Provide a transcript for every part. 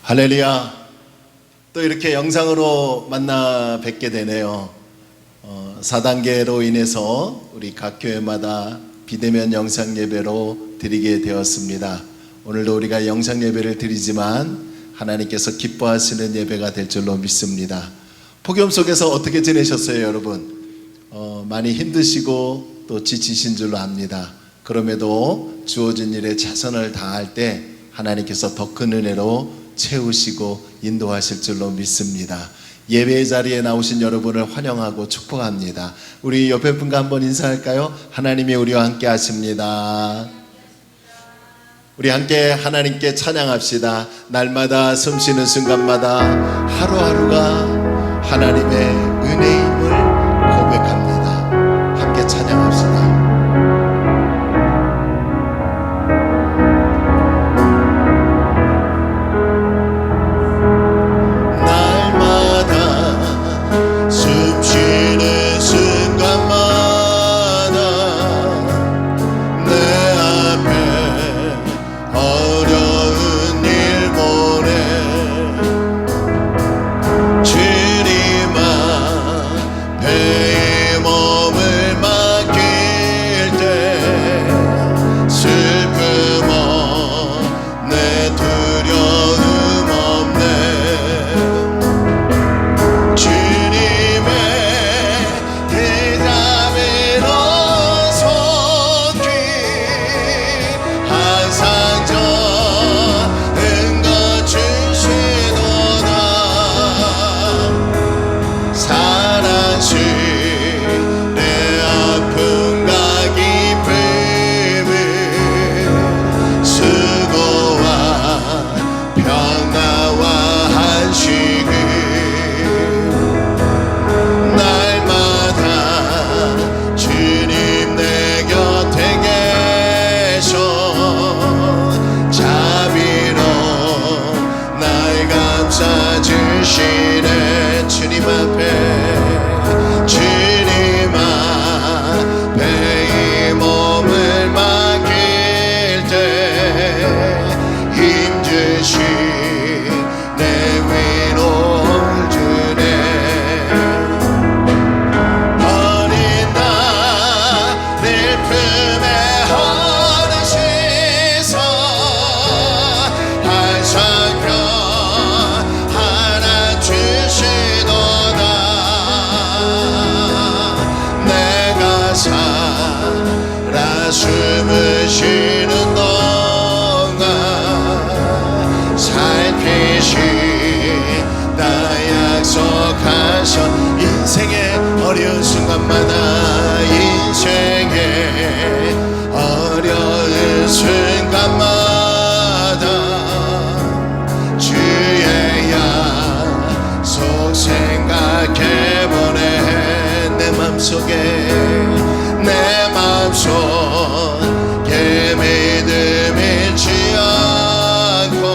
할렐루야. 또 이렇게 영상으로 만나 뵙게 되네요. 4단계로 인해서 우리 각 교회마다 비대면 영상 예배로 드리게 되었습니다. 오늘도 우리가 영상 예배를 드리지만 하나님께서 기뻐하시는 예배가 될 줄로 믿습니다. 폭염 속에서 어떻게 지내셨어요, 여러분? 많이 힘드시고 또 지치신 줄로 압니다. 그럼에도 주어진 일에 최선을 다할 때 하나님께서 더 큰 은혜로 채우시고 인도하실 줄로 믿습니다. 예배 자리에 나오신 여러분을 환영하고 축복합니다. 우리 옆에 분과 한번 인사할까요? 하나님이 우리와 함께 하십니다. 우리 함께 하나님께 찬양합시다. 날마다 숨쉬는 순간마다 하루하루가 하나님의 은혜임을 고백합니다. 함께 찬양합시다. 숨을 쉬는 동안 살피시다 약속하신 인생의 어려운 순간마다 인생의 어려운 순간마다 주의 약속 생각해보네. 내 맘속에 내 맘속에 믿음 잃지 않고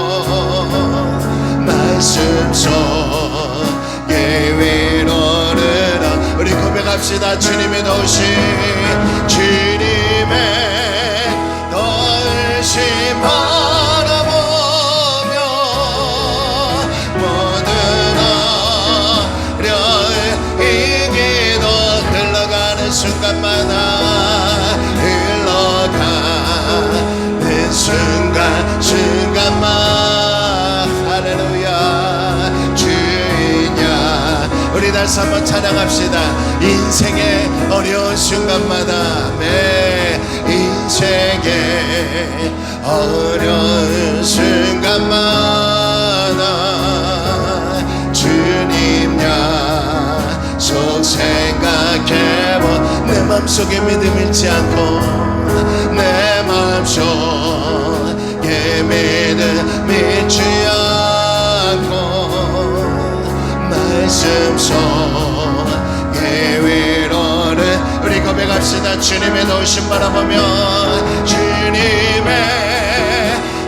말씀 속에 위로를 우리 고백합시다. 주님의 도우심 주님의 도우심 바라보며 모든 어려움 이기도 흘러가는 순간마다 순간만 할렐루야. 주인야 우리 다시 한번 찬양합시다. 인생의 어려운 순간마다 내 인생의 어려운 순간마다 주님 약속 생각해보. 내 맘속에 믿음 잃지 않고 내 맘속에 믿음 잃지 않고 말씀 속에 위로를 우리 고백합시다. 주님의 도우심 바라보며 주님의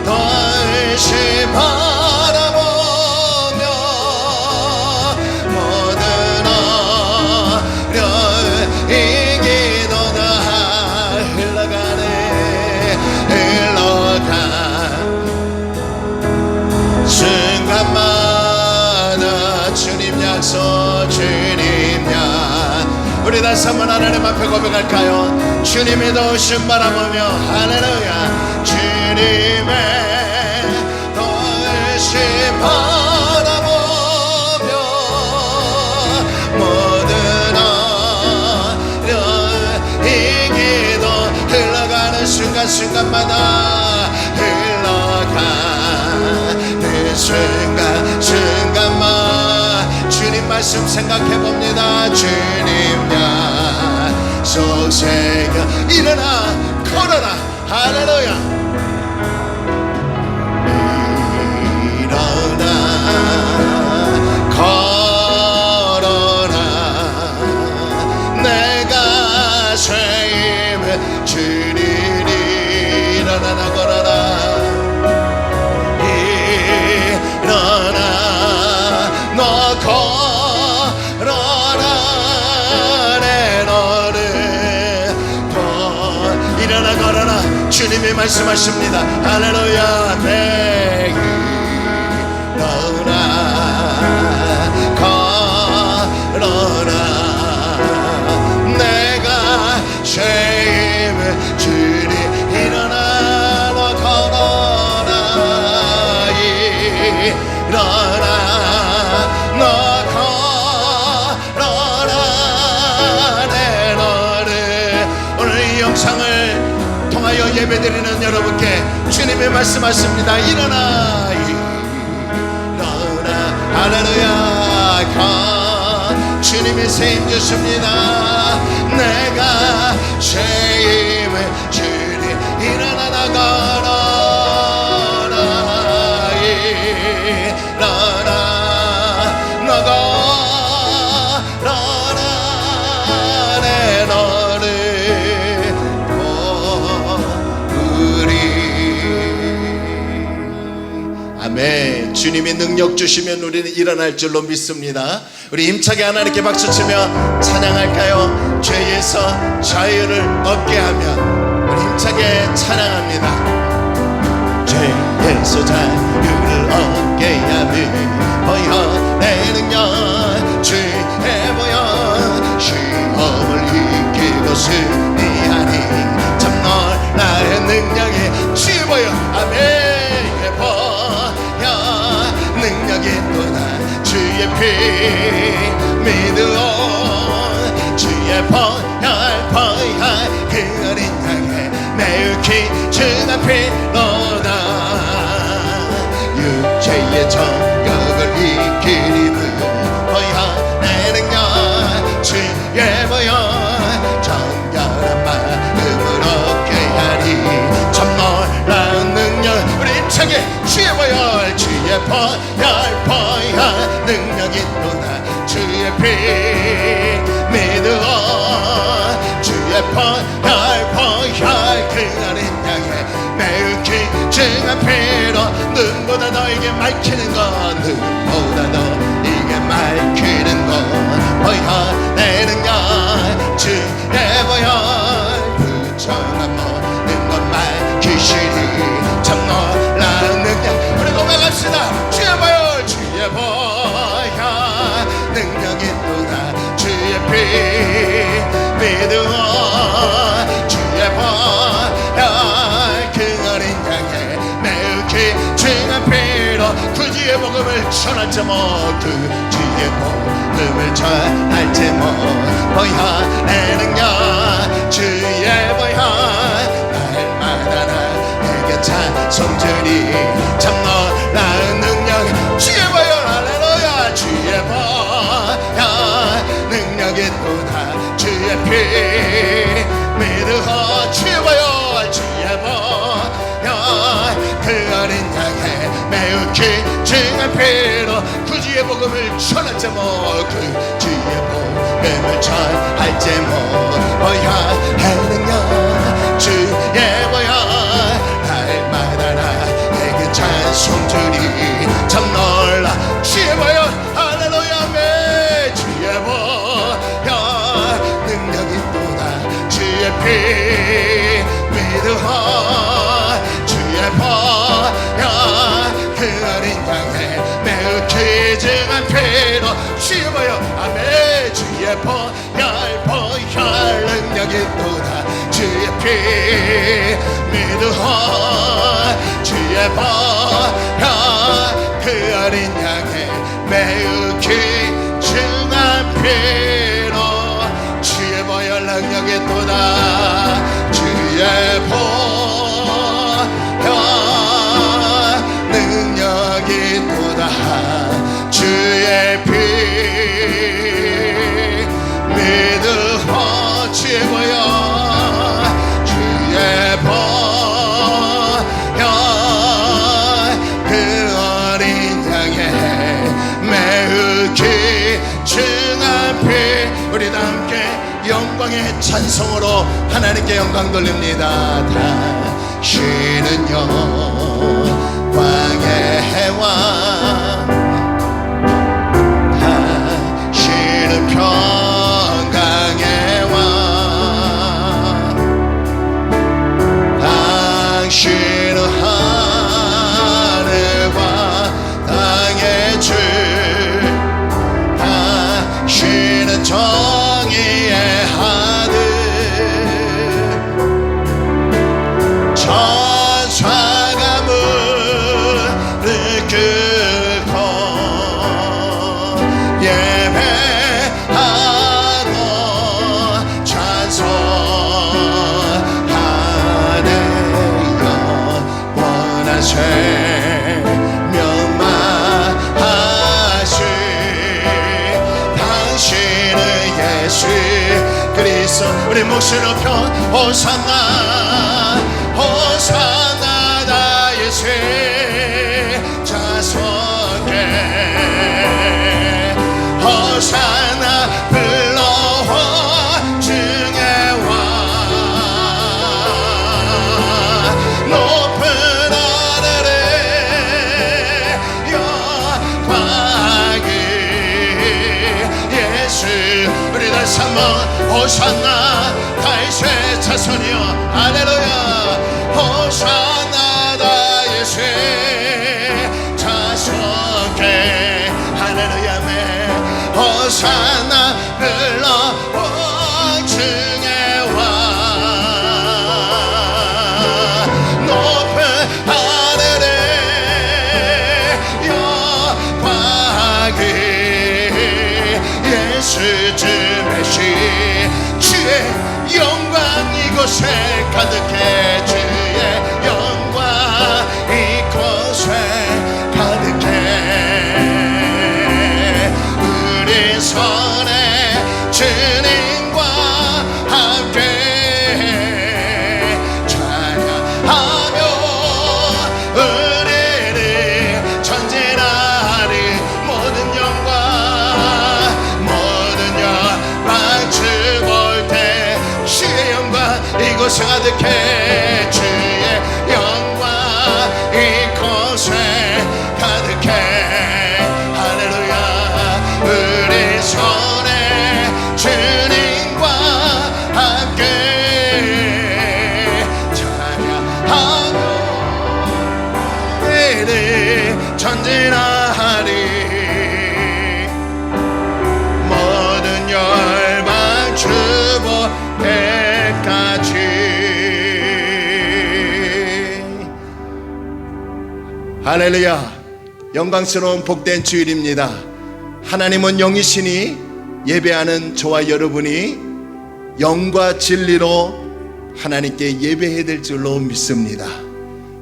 도우심 바라보며 모든 어려움 이기도다 흘러가네 흘러가 순간 우리 다시 한번 하나님 앞에 고백할까요? 주님의 도우심 바라보며 할렐루야 주님의 도우심 바라보며 모든 어려움 이 기도 흘러가는 순간순간마다 흘러가는 순간순간만 주님 말씀 생각해봅니다. 주님 약속 새겨 일어나 걸어라 할렐루야 일어나 걸어라 내가 새 힘을 주리니 일어나라 걸어라 일어나 너 걸어라 내 너를 일어나 걸어라 주님이 말씀하십니다. 할렐루야 매일 일어나 걸어라 내가 새 힘을 주리 일어나 너 걸어라 일어나 너 걸어라 내 너를 오늘 이 영상을 통하여 예배드리는 여러분께 주님이 말씀하십니다. 일어나 일어나 할렐루야 주님이 새 힘 주십니다. 내가 새 힘을 주리 일어나 나가라 일어나 나가라 내 너를 우리 아멘. 주님이 능력 주시면 우리는 일어날 줄로 믿습니다. 우리 힘차게 하나님께 박수치며 찬양할까요? 죄에서 자유를 얻게 하며 우리 힘차게 찬양합니다. 죄에서 자유를 얻게 하며 보여 내 능력 주의 보여 시험을 이기고 승리하니 참 놀라의 능력이 주의 보여 아멘 능력이 또다 주의 피 믿으오 주의 보혈 그 어린 양의 매우 귀중한 피로다 육체의 정욕을 이기리는 보혈 내 능력 주의 보혈 정결한 마음을 얻게 하리 참 놀라운 능력 우리 힘차게 주의 보혈 주의 보혈 능력이 또다 주의 피 믿으오 주의 보혈 그 어린 양의 매우 귀중한 피로 눈보다 너에게 밝히는 것 눈보다 너에게 밝히는 것 보혈 내 능력 주의 보혈 부정한 모든 것 밝히시니 참 놀라운 능력 우리 고백합시다. 주의 보혈 주의 보혈 능력이 또다 주의 피 믿으오 주의 보혈 그 어린 양의 매우 귀중한 피로 그 주의 복음을 전할지 그 주의 복음을 전할지 보혈 내 능력 주의 보혈 날마다 나에게 찬송주니 참 놀라운 능력 주의 보혈 할렐루야 주의 보혈 능력이 또다 주의 피 믿으오 주의 보혈 주의 보혈 그 어린 양의 매우 귀중한 피로 그 주의 복음을 전할지 그 주의 복음을 전할지 보혈 능력 주의 보혈 날마다 나에게 찬송주니 참 놀라 주의 보혈 할렐루야 매 주의 보혈 능력이 또다 주의 피 믿으오 주의 보혈 그 어린 양의 매우 귀중한 피로 주의 보혈 아멘 주의 보혈 피 믿으어 주의 보혈 그 어린 양의 매우 귀중한 피로 주의 보혈 능력이 또다 주의 보혈 능력이 또다 주의 피 믿으어 주의 보혈 주의 보혈 그 어린 양의 매우 귀중한 피 우리 다 함께 영광의 찬송으로 하나님께 영광 돌립니다. 당신은 영광의 왕 당신은 평강의 왕 당신은 하늘과 땅의 주 당신은 정의의 아들 천사가 물을 끓고 예배하고 찬송하네 영원한 생명만 하시 당신은 예수 그리스도 우리 목소리 높여 호산나 호산나 다윗의 자손께 호산나 불러와 중의 왕 높은 하늘에 영광이 예수 우리 다시 한번 호산나 다윗의 자손이여 할렐루야 호산나 다윗의 자손께 할렐루야 네 호산나 불러 왕중의 왕 높은 하늘에 영광이 예수 주 메시 주의 영광 이곳에 가득해 주의 영광 이곳에 가득해 우리 손에 주님과 함께 찬양하며 우리를 전진하리 모든 영광 주볼 때 주의 영광 이곳에 가득해 주의 영광 이곳에 가득해 할렐루야 우리 손에 주님과 함께 찬양하며 우리를 전진하리 모든 열방 주보 때까지 할렐루야 영광스러운 복된 주일입니다. 하나님은 영이시니 예배하는 저와 여러분이 영과 진리로 하나님께 예배해야 될 줄로 믿습니다.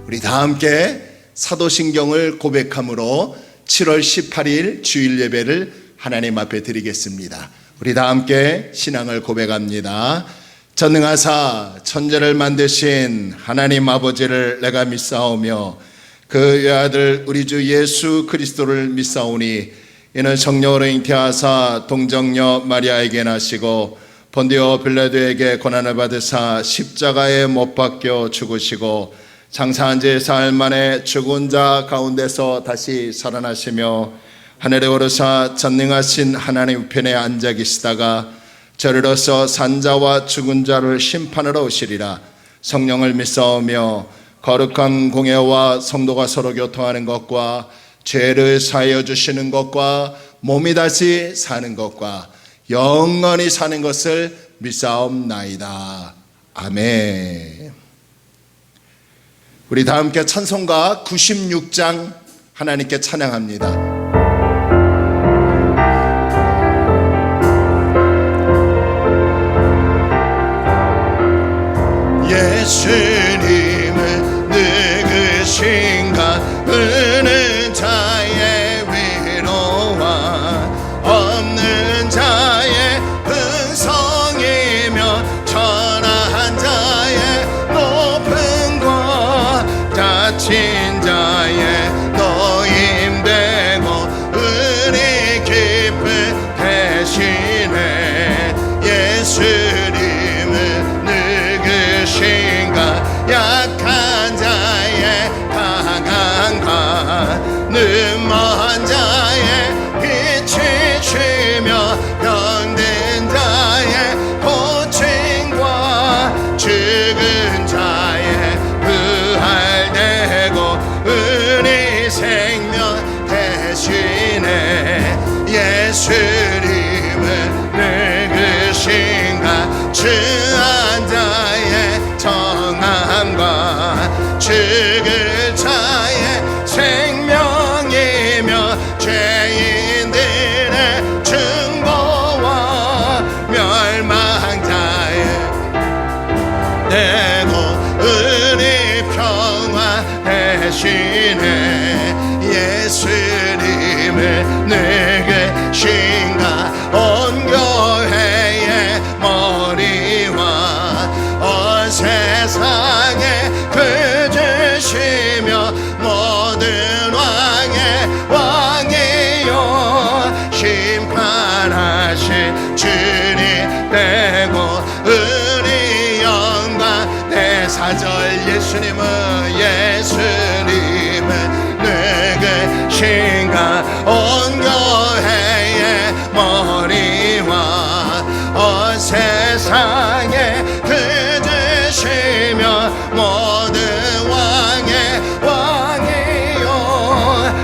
우리 다 함께 사도신경을 고백함으로 7월 18일 주일 예배를 하나님 앞에 드리겠습니다. 우리 다 함께 신앙을 고백합니다. 전능하사 천지를 만드신 하나님 아버지를 내가 믿사오며 그 외아들 우리 주 예수 그리스도를 믿사오니 이는 성령으로 잉태하사 동정녀 마리아에게 나시고 본디오 빌라도에게 고난을 받으사 십자가에 못 박혀 죽으시고 장사한 지 사흘 만에 죽은 자 가운데서 다시 살아나시며 하늘에 오르사 전능하신 하나님 편에 앉아 계시다가 저리로서 산자와 죽은 자를 심판하러 오시리라. 성령을 믿사오며 거룩한 공예와 성도가 서로 교통하는 것과 죄를 사하여 주시는 것과 몸이 다시 사는 것과 영원히 사는 것을 믿사옵나이다. 아멘. 우리 다 함께 찬송가 96장 하나님께 찬양합니다. 예수님은 누구신가 은은 자의 위로와 없는 자의 근성이며 천한 자의 높음과 다친 자의 노임되고 은이 깊은 대신에 예수님은 누구신가 약한 자의 강함과 눈먼 자의 빛이 쉬며 병든 자의 고침과 죽은 자의 부활되고 은이 생명 대신에 예수님은 누구신가 주한 자의 정함과 죽을 자의 생명이며 죄인들의 중보와 멸망자의 되고 은이 평화 대신에 예수님을 누구신가 온 교회의 머리와 온 세상에 그주시며 모든 왕의 왕이요 심판하신 주님 되고 은이 영광 대사절 예수님은 누구신가 온 교회의 머리와 온 세상에 그주시며 모든 왕의 왕이요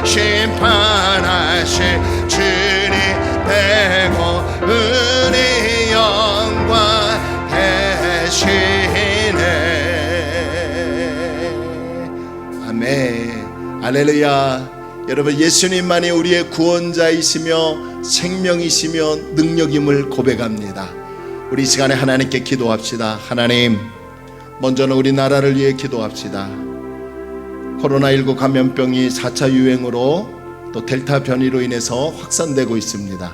심판하신 주님 되고 은이 영광 대신에 아멘. 할렐루야. 여러분, 예수님만이 우리의 구원자이시며 생명이시며 능력임을 고백합니다. 우리 이 시간에 하나님께 기도합시다. 하나님, 먼저는 우리 나라를 위해 기도합시다. 코로나19 감염병이 4차 유행으로 또 델타 변이로 인해서 확산되고 있습니다.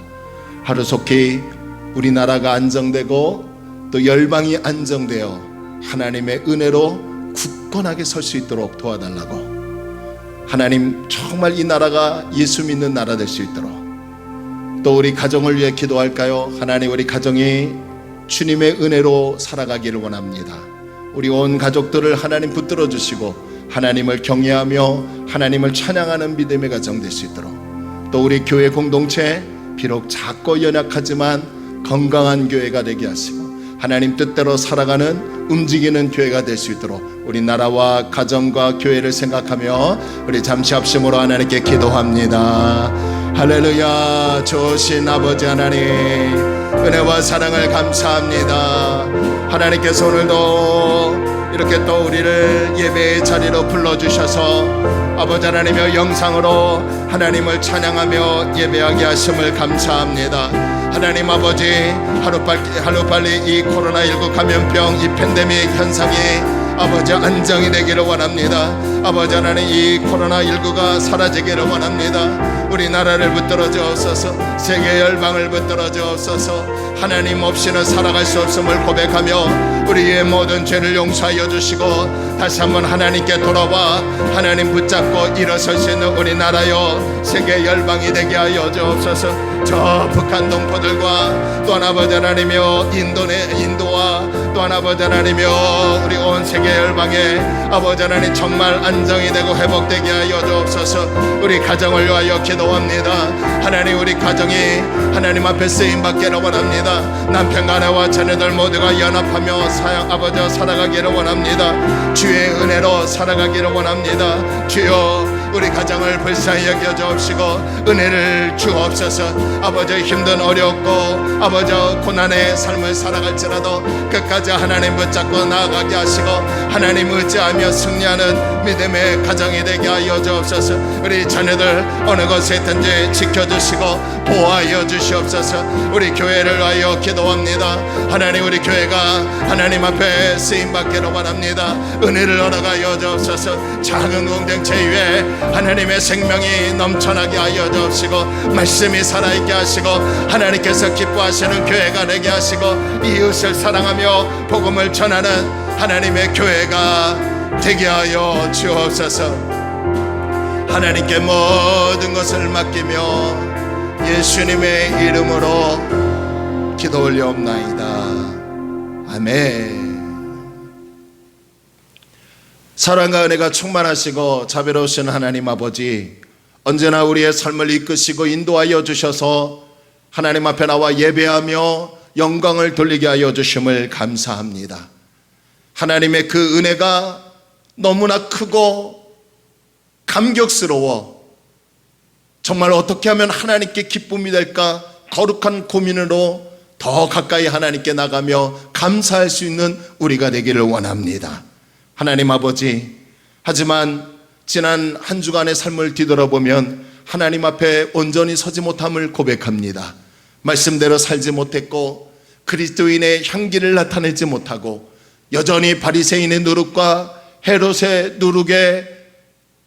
하루속히 우리나라가 안정되고 또 열방이 안정되어 하나님의 은혜로 굳건하게 설 수 있도록 도와달라고, 하나님 정말 이 나라가 예수 믿는 나라 될 수 있도록, 또 우리 가정을 위해 기도할까요? 하나님, 우리 가정이 주님의 은혜로 살아가기를 원합니다. 우리 온 가족들을 하나님 붙들어 주시고 하나님을 경외하며 하나님을 찬양하는 믿음의 가정 될 수 있도록, 또 우리 교회 공동체 비록 작고 연약하지만 건강한 교회가 되게 하시고 하나님 뜻대로 살아가는 움직이는 교회가 될 수 있도록 우리 나라와 가정과 교회를 생각하며 우리 잠시 합심으로 하나님께 기도합니다. 할렐루야. 좋으신 아버지 하나님, 은혜와 사랑을 감사합니다. 하나님께서 오늘도 이렇게 또 우리를 예배의 자리로 불러주셔서 아버지 하나님의 영상으로 하나님을 찬양하며 예배하게 하심을 감사합니다. 하나님 아버지, 하루빨리 이 코로나19 감염병 이 팬데믹 현상이 아버지 안정이 되기를 원합니다. 아버지 하나님, 이 코로나19가 사라지기를 원합니다. 우리 나라를 붙들어 주옵소서. 세계 열방을 붙들어 주옵소서. 하나님 없이는 살아갈 수 없음을 고백하며 우리의 모든 죄를 용서하여 주시고 다시 한번 하나님께 돌아와 하나님 붙잡고 일어설 수 있는 우리 나라여 세계 열방이 되게 하여 주옵소서. 저 북한 동포들과 또 아버지 하나님이여 인도와 또 아버지 하나님이여 우리 온 세계 열방에 아버지 하나님 정말 안정이 되고 회복되게 하여 주옵소서. 우리 가정을 위하여 기도합니다. 하나님, 우리 가정이 하나님 앞에 쓰임받기를 원합니다. 남편과 아내와 자녀들 모두가 연합하며 아버지 살아가기를 원합니다. 주의 은혜로 살아가기를 원합니다. 주여, 우리 가정을 불쌍히 여겨 주옵시고 은혜를 주옵소서. 아버지 힘든 어렵고 아버지 고난의 삶을 살아갈지라도 끝까지 하나님 붙잡고 나아가게 하시고 하나님 의지하며 승리하는 믿음의 가정이 되게 하여 주옵소서. 우리 자녀들 어느 곳에 있든지 지켜주시고 보호하여 주시옵소서. 우리 교회를 위하여 기도합니다. 하나님 우리 교회가 하나님 앞에 쓰임받기를 원합니다. 은혜를 얻어가여 주옵소서. 작은 공동체 위에 하나님의 생명이 넘쳐나게 하여 주옵시고 말씀이 살아있게 하시고 하나님께서 기뻐하시는 교회가 되게 하시고 이웃을 사랑하며 복음을 전하는 하나님의 교회가 되게 하여 주옵소서. 하나님께 모든 것을 맡기며 예수님의 이름으로 기도 올려옵나이다. 아멘. 사랑과 은혜가 충만하시고 자비로우신 하나님 아버지, 언제나 우리의 삶을 이끄시고 인도하여 주셔서 하나님 앞에 나와 예배하며 영광을 돌리게 하여 주심을 감사합니다. 하나님의 그 은혜가 너무나 크고 감격스러워 정말 어떻게 하면 하나님께 기쁨이 될까 거룩한 고민으로 더 가까이 하나님께 나가며 감사할 수 있는 우리가 되기를 원합니다. 하나님 아버지, 하지만 지난 한 주간의 삶을 뒤돌아보면 하나님 앞에 온전히 서지 못함을 고백합니다. 말씀대로 살지 못했고 그리스도인의 향기를 나타내지 못하고 여전히 바리새인의 누룩과 헤롯의 누룩에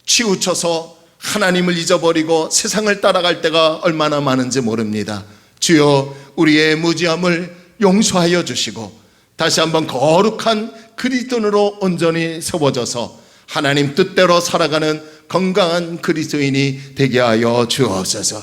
치우쳐서 하나님을 잊어버리고 세상을 따라갈 때가 얼마나 많은지 모릅니다. 주여 우리의 무지함을 용서하여 주시고 다시 한번 거룩한 그리스도인으로 온전히 세워져서 하나님 뜻대로 살아가는 건강한 그리스도인이 되게 하여 주옵소서.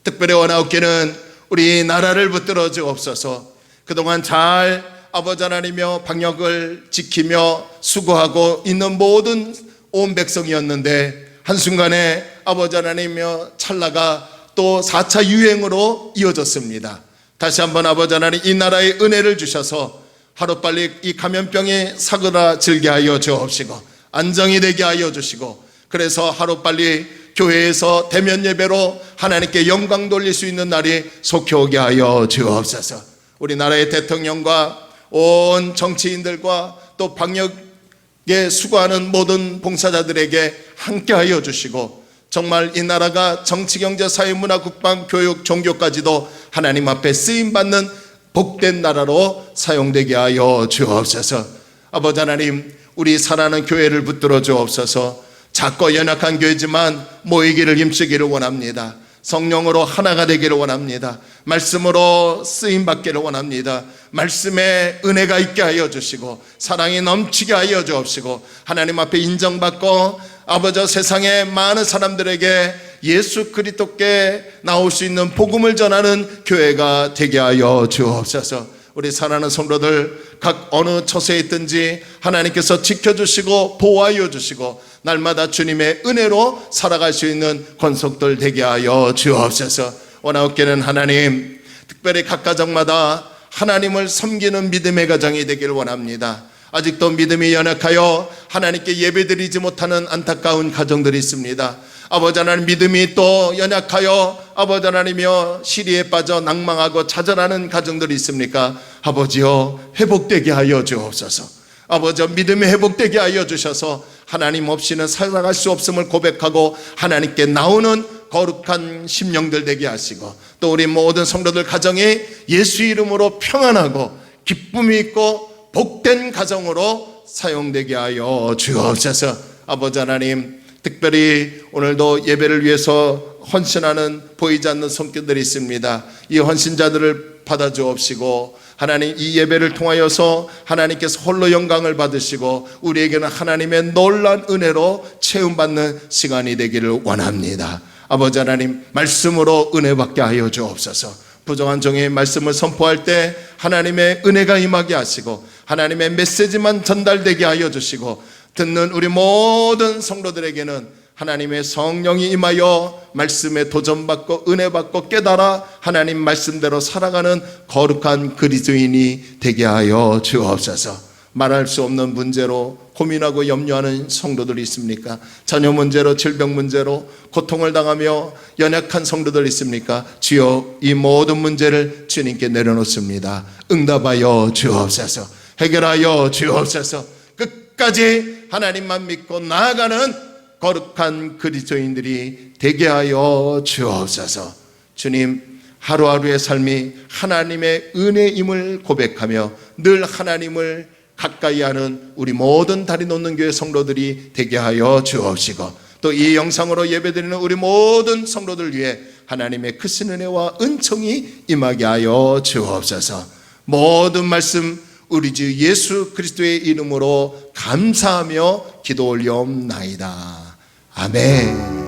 특별히 원하옵기는 우리 나라를 붙들어 주옵소서. 그동안 잘 아버지 하나님이여 방역을 지키며 수고하고 있는 모든 온 백성이었는데 한순간에 아버지 하나님이여 찰나가 또 4차 유행으로 이어졌습니다. 다시 한번 아버지 하나님 이 나라에 은혜를 주셔서 하루빨리 이 감염병이 사그라들게 하여 주옵시고 안정이 되게 하여 주시고 그래서 하루빨리 교회에서 대면 예배로 하나님께 영광 돌릴 수 있는 날이 속히 오게 하여 주옵소서. 우리나라의 대통령과 온 정치인들과 또 방역에 수고하는 모든 봉사자들에게 함께 하여 주시고 정말 이 나라가 정치, 경제, 사회, 문화, 국방, 교육, 종교까지도 하나님 앞에 쓰임받는 복된 나라로 사용되게 하여 주옵소서. 아버지 하나님 우리 사랑하는 교회를 붙들어 주옵소서. 작고 연약한 교회지만 모이기를 힘쓰기를 원합니다. 성령으로 하나가 되기를 원합니다. 말씀으로 쓰임받기를 원합니다. 말씀에 은혜가 있게 하여 주시고 사랑이 넘치게 하여 주옵시고 하나님 앞에 인정받고 아버지 세상의 많은 사람들에게 예수 그리스도께 나올 수 있는 복음을 전하는 교회가 되게 하여 주옵소서. 우리 사랑하는 성도들 각 어느 처소에 있든지 하나님께서 지켜주시고 보호하여 주시고 날마다 주님의 은혜로 살아갈 수 있는 권속들 되게 하여 주옵소서. 원하옵기는 하나님 특별히 각 가정마다 하나님을 섬기는 믿음의 가정이 되기를 원합니다. 아직도 믿음이 연약하여 하나님께 예배드리지 못하는 안타까운 가정들이 있습니다. 아버지 하나님 믿음이 또 연약하여 아버지 하나님이여 시리에 빠져 낭망하고 좌절하는 가정들이 있습니까? 아버지여 회복되게 하여 주옵소서. 아버지여 믿음이 회복되게 하여 주셔서 하나님 없이는 살아갈 수 없음을 고백하고 하나님께 나오는 거룩한 심령들 되게 하시고 또 우리 모든 성도들 가정이 예수 이름으로 평안하고 기쁨이 있고 복된 가정으로 사용되게 하여 주옵소서. 아버지 하나님 특별히 오늘도 예배를 위해서 헌신하는 보이지 않는 손길들이 있습니다. 이 헌신자들을 받아 주옵시고 하나님 이 예배를 통하여서 하나님께서 홀로 영광을 받으시고 우리에게는 하나님의 놀라운 은혜로 체험받는 시간이 되기를 원합니다. 아버지 하나님 말씀으로 은혜 받게 하여 주옵소서. 부정한 종의 말씀을 선포할 때 하나님의 은혜가 임하게 하시고 하나님의 메시지만 전달되게 하여 주시고 듣는 우리 모든 성도들에게는 하나님의 성령이 임하여 말씀에 도전받고 은혜받고 깨달아 하나님 말씀대로 살아가는 거룩한 그리스도인이 되게 하여 주옵소서. 말할 수 없는 문제로 고민하고 염려하는 성도들이 있습니까? 자녀 문제로, 질병 문제로 고통을 당하며 연약한 성도들 있습니까? 주여, 이 모든 문제를 주님께 내려놓습니다. 응답하여 주옵소서. 해결하여 주옵소서. 끝까지 하나님만 믿고 나아가는 거룩한 그리스도인들이 되게 하여 주옵소서. 주님, 하루하루의 삶이 하나님의 은혜임을 고백하며 늘 하나님을 가까이 하는 우리 모든 다리 놓는 교회 성도들이 되게 하여 주옵시고, 또 이 영상으로 예배드리는 우리 모든 성도들 위해 하나님의 크신 은혜와 은총이 임하게 하여 주옵소서. 모든 말씀 우리 주 예수 그리스도의 이름으로 감사하며 기도 올리옵나이다. 아멘.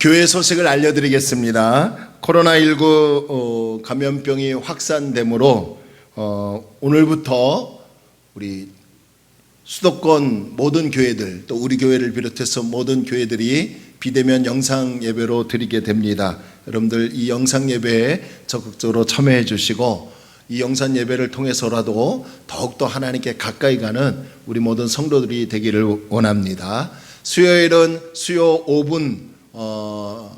교회 소식을 알려드리겠습니다. 코로나19 감염병이 확산되므로 오늘부터 우리 수도권 모든 교회들, 또 우리 교회를 비롯해서 모든 교회들이 비대면 영상 예배로 드리게 됩니다. 여러분들 이 영상 예배에 적극적으로 참여해 주시고, 이 영상 예배를 통해서라도 더욱더 하나님께 가까이 가는 우리 모든 성도들이 되기를 원합니다. 수요일은 수요 5분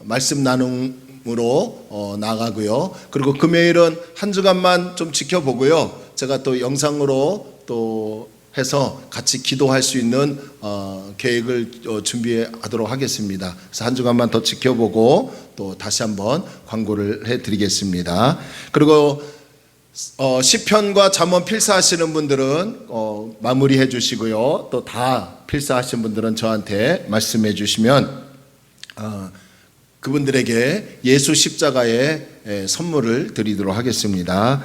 말씀 나눔으로 나가고요. 그리고 금요일은 한 주간만 좀 지켜보고요. 제가 또 영상으로 또 해서 같이 기도할 수 있는 계획을 준비하도록 하겠습니다. 그래서 한 주간만 더 지켜보고 또 다시 한번 광고를 해드리겠습니다. 그리고 시편과 잠언 필사하시는 분들은 마무리해 주시고요. 또 다 필사하신 분들은 저한테 말씀해 주시면 그분들에게 예수 십자가의 선물을 드리도록 하겠습니다.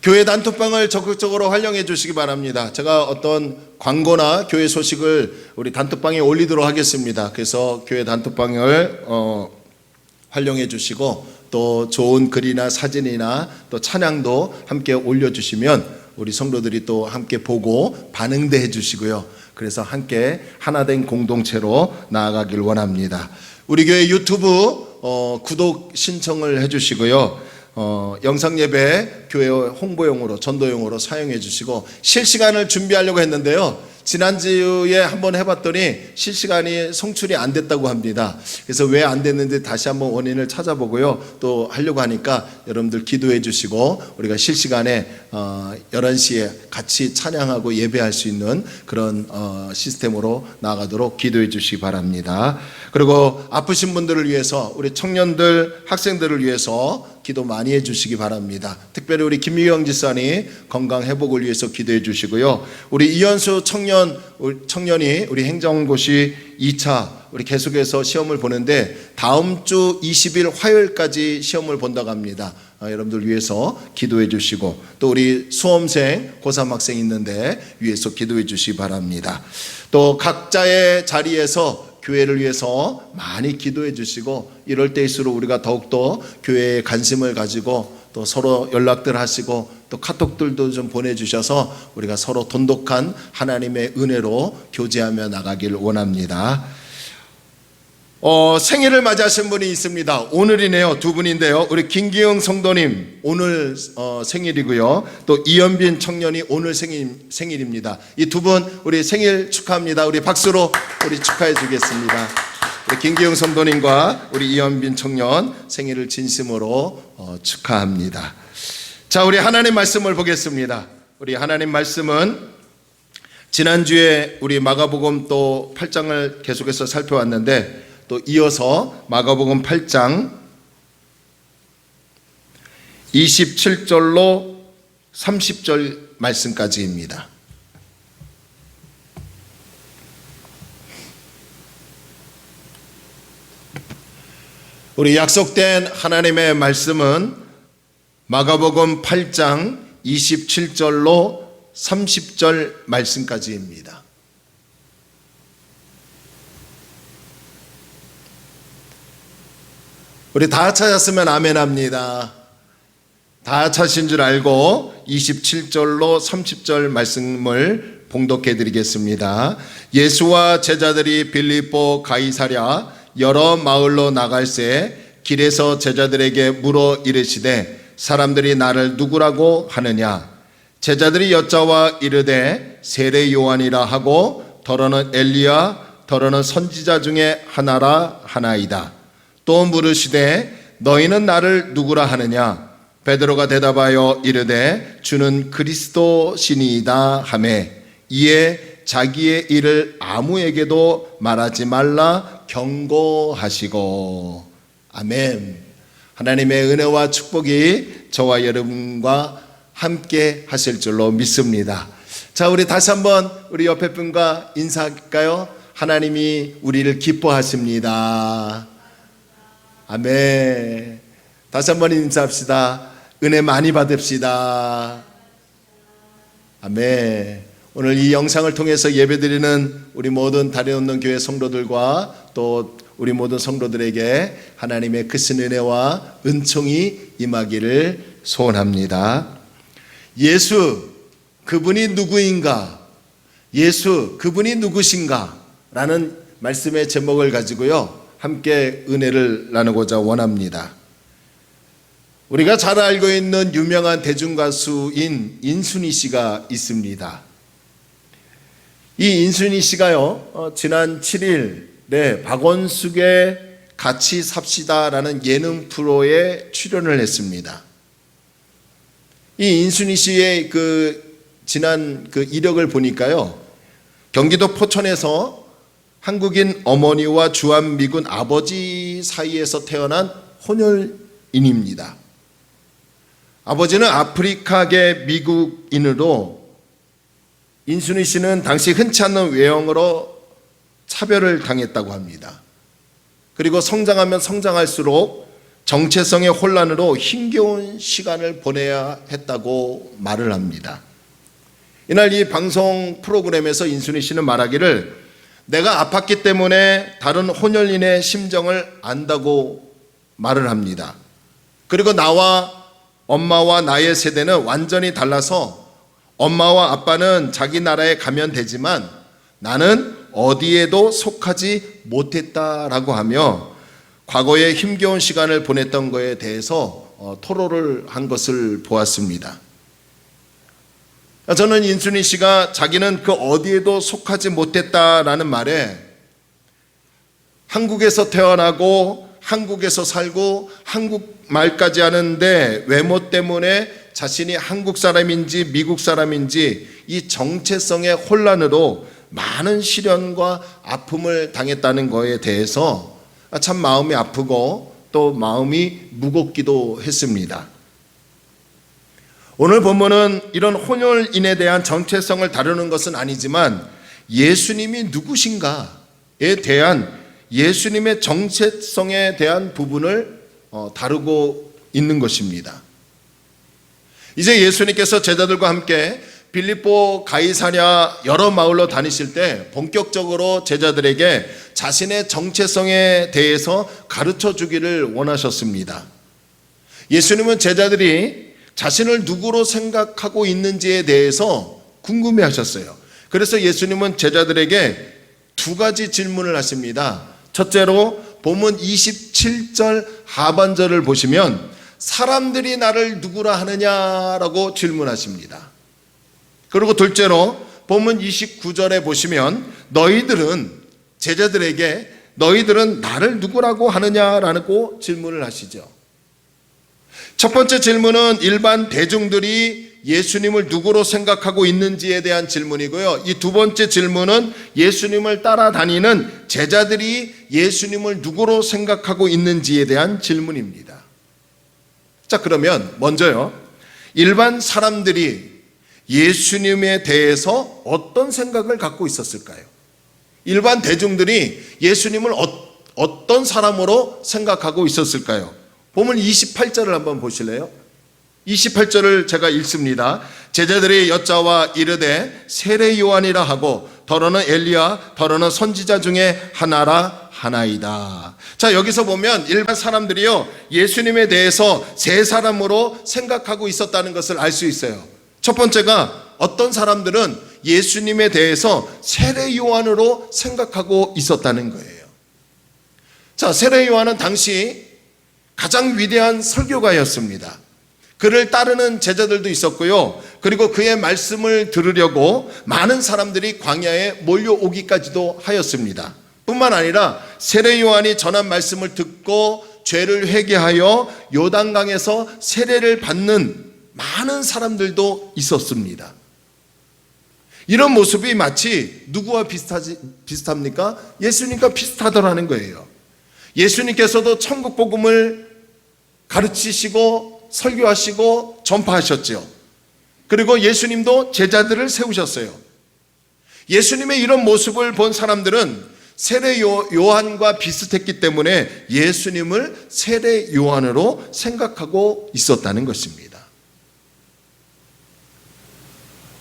교회 단톡방을 적극적으로 활용해 주시기 바랍니다. 제가 어떤 광고나 교회 소식을 우리 단톡방에 올리도록 하겠습니다. 그래서 교회 단톡방을 활용해 주시고, 또 좋은 글이나 사진이나 또 찬양도 함께 올려주시면 우리 성도들이 또 함께 보고 반응도 해주시고요. 그래서 함께 하나된 공동체로 나아가길 원합니다. 우리 교회 유튜브 구독 신청을 해주시고요. 영상 예배 교회 홍보용으로, 전도용으로 사용해 주시고, 실시간을 준비하려고 했는데요. 지난주에 한번 해봤더니 실시간이 송출이 안 됐다고 합니다. 그래서 왜 안 됐는지 다시 한번 원인을 찾아보고요. 또 하려고 하니까 여러분들 기도해 주시고, 우리가 실시간에 11시에 같이 찬양하고 예배할 수 있는 그런 시스템으로 나아가도록 기도해 주시기 바랍니다. 그리고 아프신 분들을 위해서, 우리 청년들, 학생들을 위해서 기도 많이 해 주시기 바랍니다. 특별히 우리 김유영 지사님 건강 회복을 위해서 기도해 주시고요. 우리 이현수 청년이 우리 행정고시 2차 우리 계속해서 시험을 보는데 다음 주 20일 화요일까지 시험을 본다고 합니다. 여러분들 위해서 기도해 주시고, 또 우리 수험생 고3 학생 있는데 위해서 기도해 주시기 바랍니다. 또 각자의 자리에서 교회를 위해서 많이 기도해 주시고, 이럴 때일수록 우리가 더욱더 교회에 관심을 가지고 또 서로 연락들 하시고 또 카톡들도 좀 보내주셔서 우리가 서로 돈독한 하나님의 은혜로 교제하며 나가길 원합니다. 생일을 맞이하신 분이 있습니다. 오늘이네요. 두 분인데요. 우리 김기영 성도님 오늘 생일이고요. 또 이연빈 청년이 오늘 생일입니다. 이 두 분 우리 생일 축하합니다. 우리 박수로 우리 축하해 주겠습니다. 우리 김기영 성도님과 우리 이연빈 청년 생일을 진심으로 축하합니다. 자, 우리 하나님 말씀을 보겠습니다. 우리 하나님 말씀은 지난주에 우리 마가복음 또 8장을 계속해서 살펴왔는데, 또 이어서 마가복음 8장 27절로 30절 말씀까지입니다. 우리 약속된 하나님의 말씀은 마가복음 8장 27절로 30절 말씀까지입니다. 우리 다 찾았으면 아멘 합니다. 다 찾으신 줄 알고 27절로 30절 말씀을 봉독해 드리겠습니다. 예수와 제자들이 빌립보 가이사랴 여러 마을로 나갈새 길에서 제자들에게 물어 이르시되 사람들이 나를 누구라고 하느냐? 제자들이 여짜와 이르되 세례 요한이라 하고 더러는 엘리야 더러는 선지자 중에 하나라 하나이다. 또 물으시되 너희는 나를 누구라 하느냐? 베드로가 대답하여 이르되 주는 그리스도시니이다 하매 이에 자기의 일을 아무에게도 말하지 말라 경고하시고. 아멘. 하나님의 은혜와 축복이 저와 여러분과 함께 하실 줄로 믿습니다. 자, 우리 다시 한번 우리 옆에 분과 인사할까요? 하나님이 우리를 기뻐하십니다. 아멘. 다시 한번 인사합시다. 은혜 많이 받읍시다. 아멘. 오늘 이 영상을 통해서 예배드리는 우리 모든 다리없는 교회 성도들과 또 우리 모든 성도들에게 하나님의 크신 은혜와 은총이 임하기를 소원합니다. 예수 그분이 누구인가? 예수 그분이 누구신가? 라는 말씀의 제목을 가지고요 함께 은혜를 나누고자 원합니다. 우리가 잘 알고 있는 유명한 대중가수인 인순이 씨가 있습니다. 이 인순이 씨가요 지난 7일에 박원숙의 같이 삽시다라는 예능 프로에 출연을 했습니다. 이 인순이 씨의 지난 이력을 보니까요 경기도 포천에서 한국인 어머니와 주한미군 아버지 사이에서 태어난 혼혈인입니다. 아버지는 아프리카계 미국인으로 인순이 씨는 당시 흔치 않는 외형으로 차별을 당했다고 합니다. 그리고 성장하면 성장할수록 정체성의 혼란으로 힘겨운 시간을 보내야 했다고 말을 합니다. 이날 이 방송 프로그램에서 인순이 씨는 말하기를 내가 아팠기 때문에 다른 혼혈인의 심정을 안다고 말을 합니다. 그리고 나와 엄마와 나의 세대는 완전히 달라서 엄마와 아빠는 자기 나라에 가면 되지만 나는 어디에도 속하지 못했다라고 하며 과거에 힘겨운 시간을 보냈던 것에 대해서 토로를 한 것을 보았습니다. 저는 인순이 씨가 자기는 그 어디에도 속하지 못했다라는 말에 한국에서 태어나고 한국에서 살고 한국말까지 하는데 외모 때문에 자신이 한국 사람인지 미국 사람인지 이 정체성의 혼란으로 많은 시련과 아픔을 당했다는 것에 대해서 참 마음이 아프고 또 마음이 무겁기도 했습니다. 오늘 본문은 이런 혼혈인에 대한 정체성을 다루는 것은 아니지만 예수님이 누구신가에 대한 예수님의 정체성에 대한 부분을 다루고 있는 것입니다. 이제 예수님께서 제자들과 함께 빌립보 가이사랴 여러 마을로 다니실 때 본격적으로 제자들에게 자신의 정체성에 대해서 가르쳐 주기를 원하셨습니다. 예수님은 제자들이 자신을 누구로 생각하고 있는지에 대해서 궁금해 하셨어요. 그래서 예수님은 제자들에게 두 가지 질문을 하십니다. 첫째로 본문 27절 하반절을 보시면 사람들이 나를 누구라 하느냐라고 질문하십니다. 그리고 둘째로 본문 29절에 보시면 너희들은 제자들에게 너희들은 나를 누구라고 하느냐라고 질문을 하시죠. 첫 번째 질문은 일반 대중들이 예수님을 누구로 생각하고 있는지에 대한 질문이고요. 이 두 번째 질문은 예수님을 따라다니는 제자들이 예수님을 누구로 생각하고 있는지에 대한 질문입니다. 자, 그러면 먼저요. 일반 사람들이 예수님에 대해서 어떤 생각을 갖고 있었을까요? 일반 대중들이 예수님을 어떤 사람으로 생각하고 있었을까요? 보면 28절을 한번 보실래요? 28절을 제가 읽습니다. 제자들이 여짜와 이르되 세례 요한이라 하고 더러는 엘리야 더러는 선지자 중에 하나라 하나이다. 자, 여기서 보면 일반 사람들이요 예수님에 대해서 세 사람으로 생각하고 있었다는 것을 알 수 있어요. 첫 번째가 어떤 사람들은 예수님에 대해서 세례 요한으로 생각하고 있었다는 거예요. 자, 세례 요한은 당시 가장 위대한 설교가였습니다. 그를 따르는 제자들도 있었고요. 그리고 그의 말씀을 들으려고 많은 사람들이 광야에 몰려오기까지도 하였습니다. 뿐만 아니라 세례 요한이 전한 말씀을 듣고 죄를 회개하여 요단강에서 세례를 받는 많은 사람들도 있었습니다. 이런 모습이 마치 누구와 비슷합니까? 예수님과 비슷하더라는 거예요. 예수님께서도 천국 복음을 가르치시고 설교하시고 전파하셨죠. 그리고 예수님도 제자들을 세우셨어요. 예수님의 이런 모습을 본 사람들은 세례 요한과 비슷했기 때문에 예수님을 세례 요한으로 생각하고 있었다는 것입니다.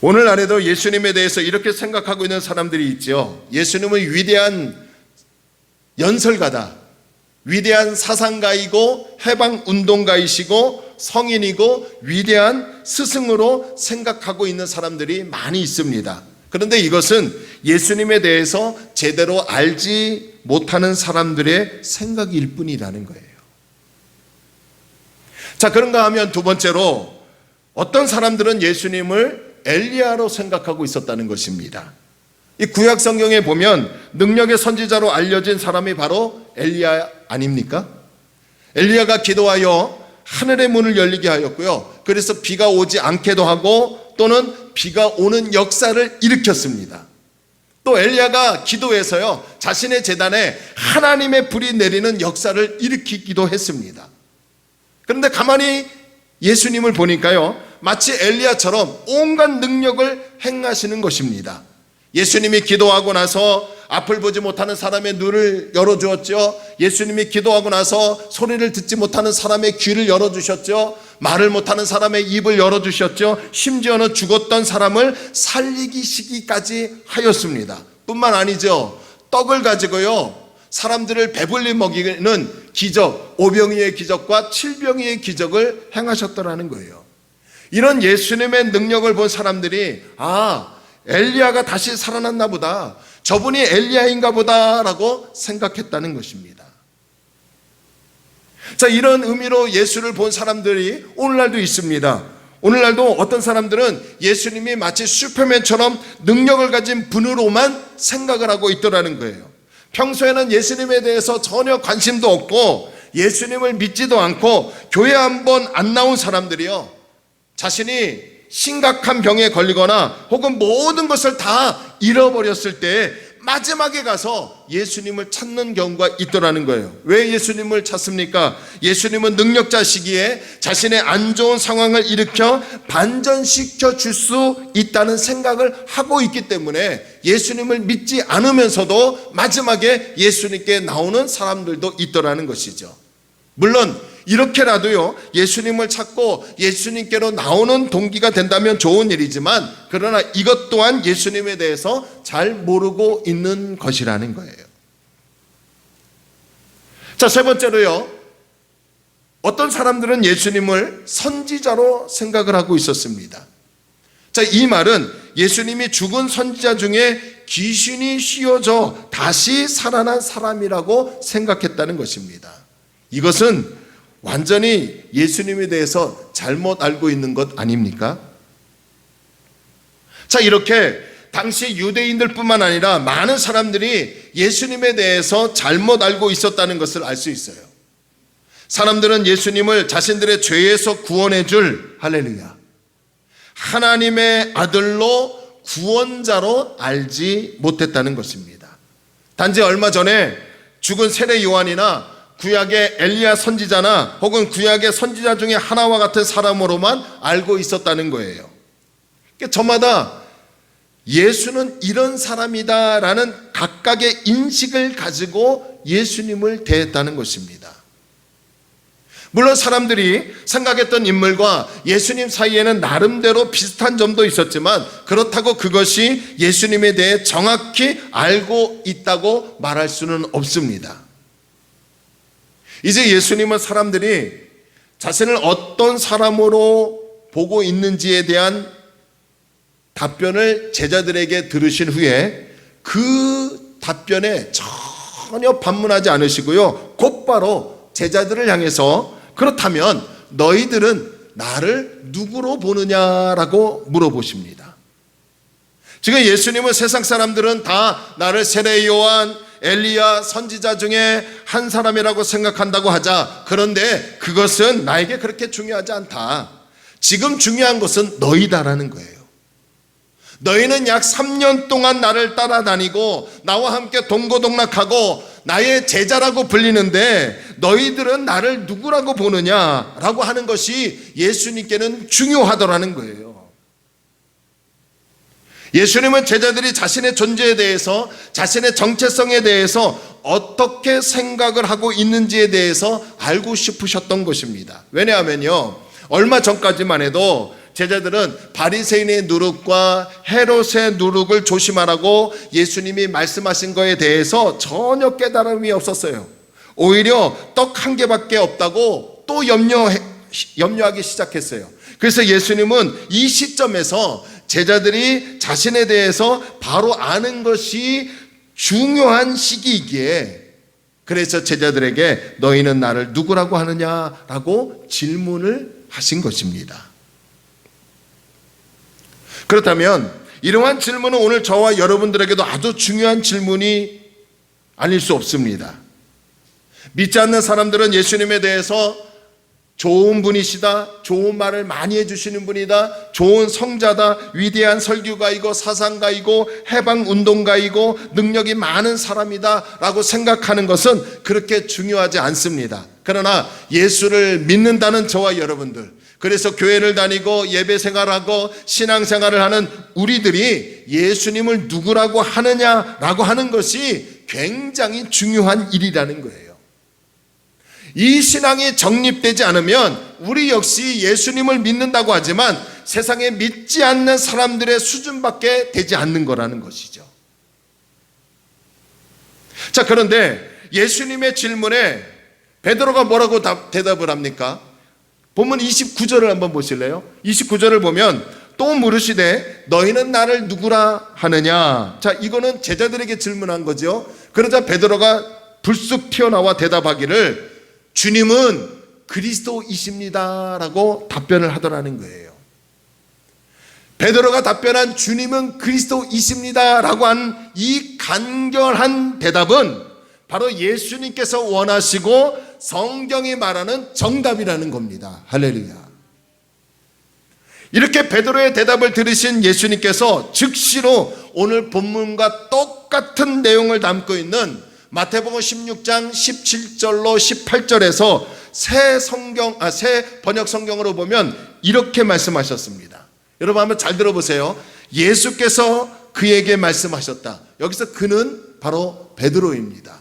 오늘날에도 예수님에 대해서 이렇게 생각하고 있는 사람들이 있죠. 예수님은 위대한 연설가다, 위대한 사상가이고 해방운동가이시고 성인이고 위대한 스승으로 생각하고 있는 사람들이 많이 있습니다. 그런데 이것은 예수님에 대해서 제대로 알지 못하는 사람들의 생각일 뿐이라는 거예요. 자, 그런가 하면 두 번째로 어떤 사람들은 예수님을 엘리야로 생각하고 있었다는 것입니다. 이 구약 성경에 보면 능력의 선지자로 알려진 사람이 바로 엘리야 아닙니까? 엘리야가 기도하여 하늘의 문을 열리게 하였고요. 그래서 비가 오지 않게도 하고 또는 비가 오는 역사를 일으켰습니다. 또 엘리야가 기도해서요 자신의 제단에 하나님의 불이 내리는 역사를 일으키기도 했습니다. 그런데 가만히 예수님을 보니까요 마치 엘리야처럼 온갖 능력을 행하시는 것입니다. 예수님이 기도하고 나서 앞을 보지 못하는 사람의 눈을 열어주었죠. 예수님이 기도하고 나서 소리를 듣지 못하는 사람의 귀를 열어주셨죠. 말을 못하는 사람의 입을 열어주셨죠. 심지어는 죽었던 사람을 살리시기까지 하였습니다. 뿐만 아니죠. 떡을 가지고요 사람들을 배불리 먹이는 기적, 오병이의 기적과 칠병이의 기적을 행하셨더라는 거예요. 이런 예수님의 능력을 본 사람들이 엘리야가 다시 살아났나 보다, 저분이 엘리야인가 보다라고 생각했다는 것입니다. 자, 이런 의미로 예수를 본 사람들이 오늘날도 있습니다. 오늘날도 어떤 사람들은 예수님이 마치 슈퍼맨처럼 능력을 가진 분으로만 생각을 하고 있더라는 거예요. 평소에는 예수님에 대해서 전혀 관심도 없고 예수님을 믿지도 않고 교회 한 번 안 나온 사람들이요 자신이 심각한 병에 걸리거나 혹은 모든 것을 다 잃어버렸을 때 마지막에 가서 예수님을 찾는 경우가 있더라는 거예요. 왜 예수님을 찾습니까? 예수님은 능력자시기에 자신의 안 좋은 상황을 일으켜 반전시켜 줄 수 있다는 생각을 하고 있기 때문에 예수님을 믿지 않으면서도 마지막에 예수님께 나오는 사람들도 있더라는 것이죠. 물론 이렇게라도요 예수님을 찾고 예수님께로 나오는 동기가 된다면 좋은 일이지만 그러나 이것 또한 예수님에 대해서 잘 모르고 있는 것이라는 거예요. 자, 세 번째로요 어떤 사람들은 예수님을 선지자로 생각을 하고 있었습니다. 자, 이 말은 예수님이 죽은 선지자 중에 귀신이 씌워져 다시 살아난 사람이라고 생각했다는 것입니다. 이것은 완전히 예수님에 대해서 잘못 알고 있는 것 아닙니까? 자, 이렇게 당시 유대인들 뿐만 아니라 많은 사람들이 예수님에 대해서 잘못 알고 있었다는 것을 알 수 있어요. 사람들은 예수님을 자신들의 죄에서 구원해 줄 할렐루야 하나님의 아들로 구원자로 알지 못했다는 것입니다. 단지 얼마 전에 죽은 세례 요한이나 구약의 엘리야 선지자나 혹은 구약의 선지자 중에 하나와 같은 사람으로만 알고 있었다는 거예요. 그러니까 저마다 예수는 이런 사람이다라는 각각의 인식을 가지고 예수님을 대했다는 것입니다. 물론 사람들이 생각했던 인물과 예수님 사이에는 나름대로 비슷한 점도 있었지만 그렇다고 그것이 예수님에 대해 정확히 알고 있다고 말할 수는 없습니다. 이제 예수님은 사람들이 자신을 어떤 사람으로 보고 있는지에 대한 답변을 제자들에게 들으신 후에 그 답변에 전혀 반문하지 않으시고요, 곧바로 제자들을 향해서 그렇다면 너희들은 나를 누구로 보느냐라고 물어보십니다. 지금 예수님은 세상 사람들은 다 나를 세례 요한, 엘리야, 선지자 중에 한 사람이라고 생각한다고 하자. 그런데 그것은 나에게 그렇게 중요하지 않다. 지금 중요한 것은 너희다라는 거예요. 너희는 약 3년 동안 나를 따라다니고 나와 함께 동고동락하고 나의 제자라고 불리는데 너희들은 나를 누구라고 보느냐라고 하는 것이 예수님께는 중요하더라는 거예요. 예수님은 제자들이 자신의 존재에 대해서, 자신의 정체성에 대해서 어떻게 생각을 하고 있는지에 대해서 알고 싶으셨던 것입니다. 왜냐하면요, 얼마 전까지만 해도 제자들은 바리새인의 누룩과 헤롯의 누룩을 조심하라고 예수님이 말씀하신 거에 대해서 전혀 깨달음이 없었어요. 오히려 떡 한 개밖에 없다고 또 염려하기 시작했어요. 그래서 예수님은 이 시점에서 제자들이 자신에 대해서 바로 아는 것이 중요한 시기이기에, 그래서 제자들에게 너희는 나를 누구라고 하느냐라고 질문을 하신 것입니다. 그렇다면 이러한 질문은 오늘 저와 여러분들에게도 아주 중요한 질문이 아닐 수 없습니다. 믿지 않는 사람들은 예수님에 대해서 좋은 분이시다, 좋은 말을 많이 해주시는 분이다, 좋은 성자다, 위대한 설교가이고 사상가이고 해방운동가이고 능력이 많은 사람이다 라고 생각하는 것은 그렇게 중요하지 않습니다. 그러나 예수를 믿는다는 저와 여러분들, 그래서 교회를 다니고 예배 생활하고 신앙생활을 하는 우리들이 예수님을 누구라고 하느냐라고 하는 것이 굉장히 중요한 일이라는 거예요. 이 신앙이 정립되지 않으면 우리 역시 예수님을 믿는다고 하지만 세상에 믿지 않는 사람들의 수준밖에 되지 않는 거라는 것이죠. 자, 그런데 예수님의 질문에 베드로가 뭐라고 대답을 합니까? 본문 29절을 한번 보실래요? 29절을 보면 또 물으시되 너희는 나를 누구라 하느냐. 자, 이거는 제자들에게 질문한 거죠. 그러자 베드로가 불쑥 튀어나와 대답하기를 주님은 그리스도이십니다 라고 답변을 하더라는 거예요. 베드로가 답변한 주님은 그리스도이십니다 라고 한 이 간결한 대답은 바로 예수님께서 원하시고 성경이 말하는 정답이라는 겁니다. 할렐루야. 이렇게 베드로의 대답을 들으신 예수님께서 즉시로 오늘 본문과 똑같은 내용을 담고 있는 마태복음 16장 17절로 18절에서 새 번역 성경으로 보면 이렇게 말씀하셨습니다. 여러분 한번 잘 들어보세요. 예수께서 그에게 말씀하셨다. 여기서 그는 바로 베드로입니다.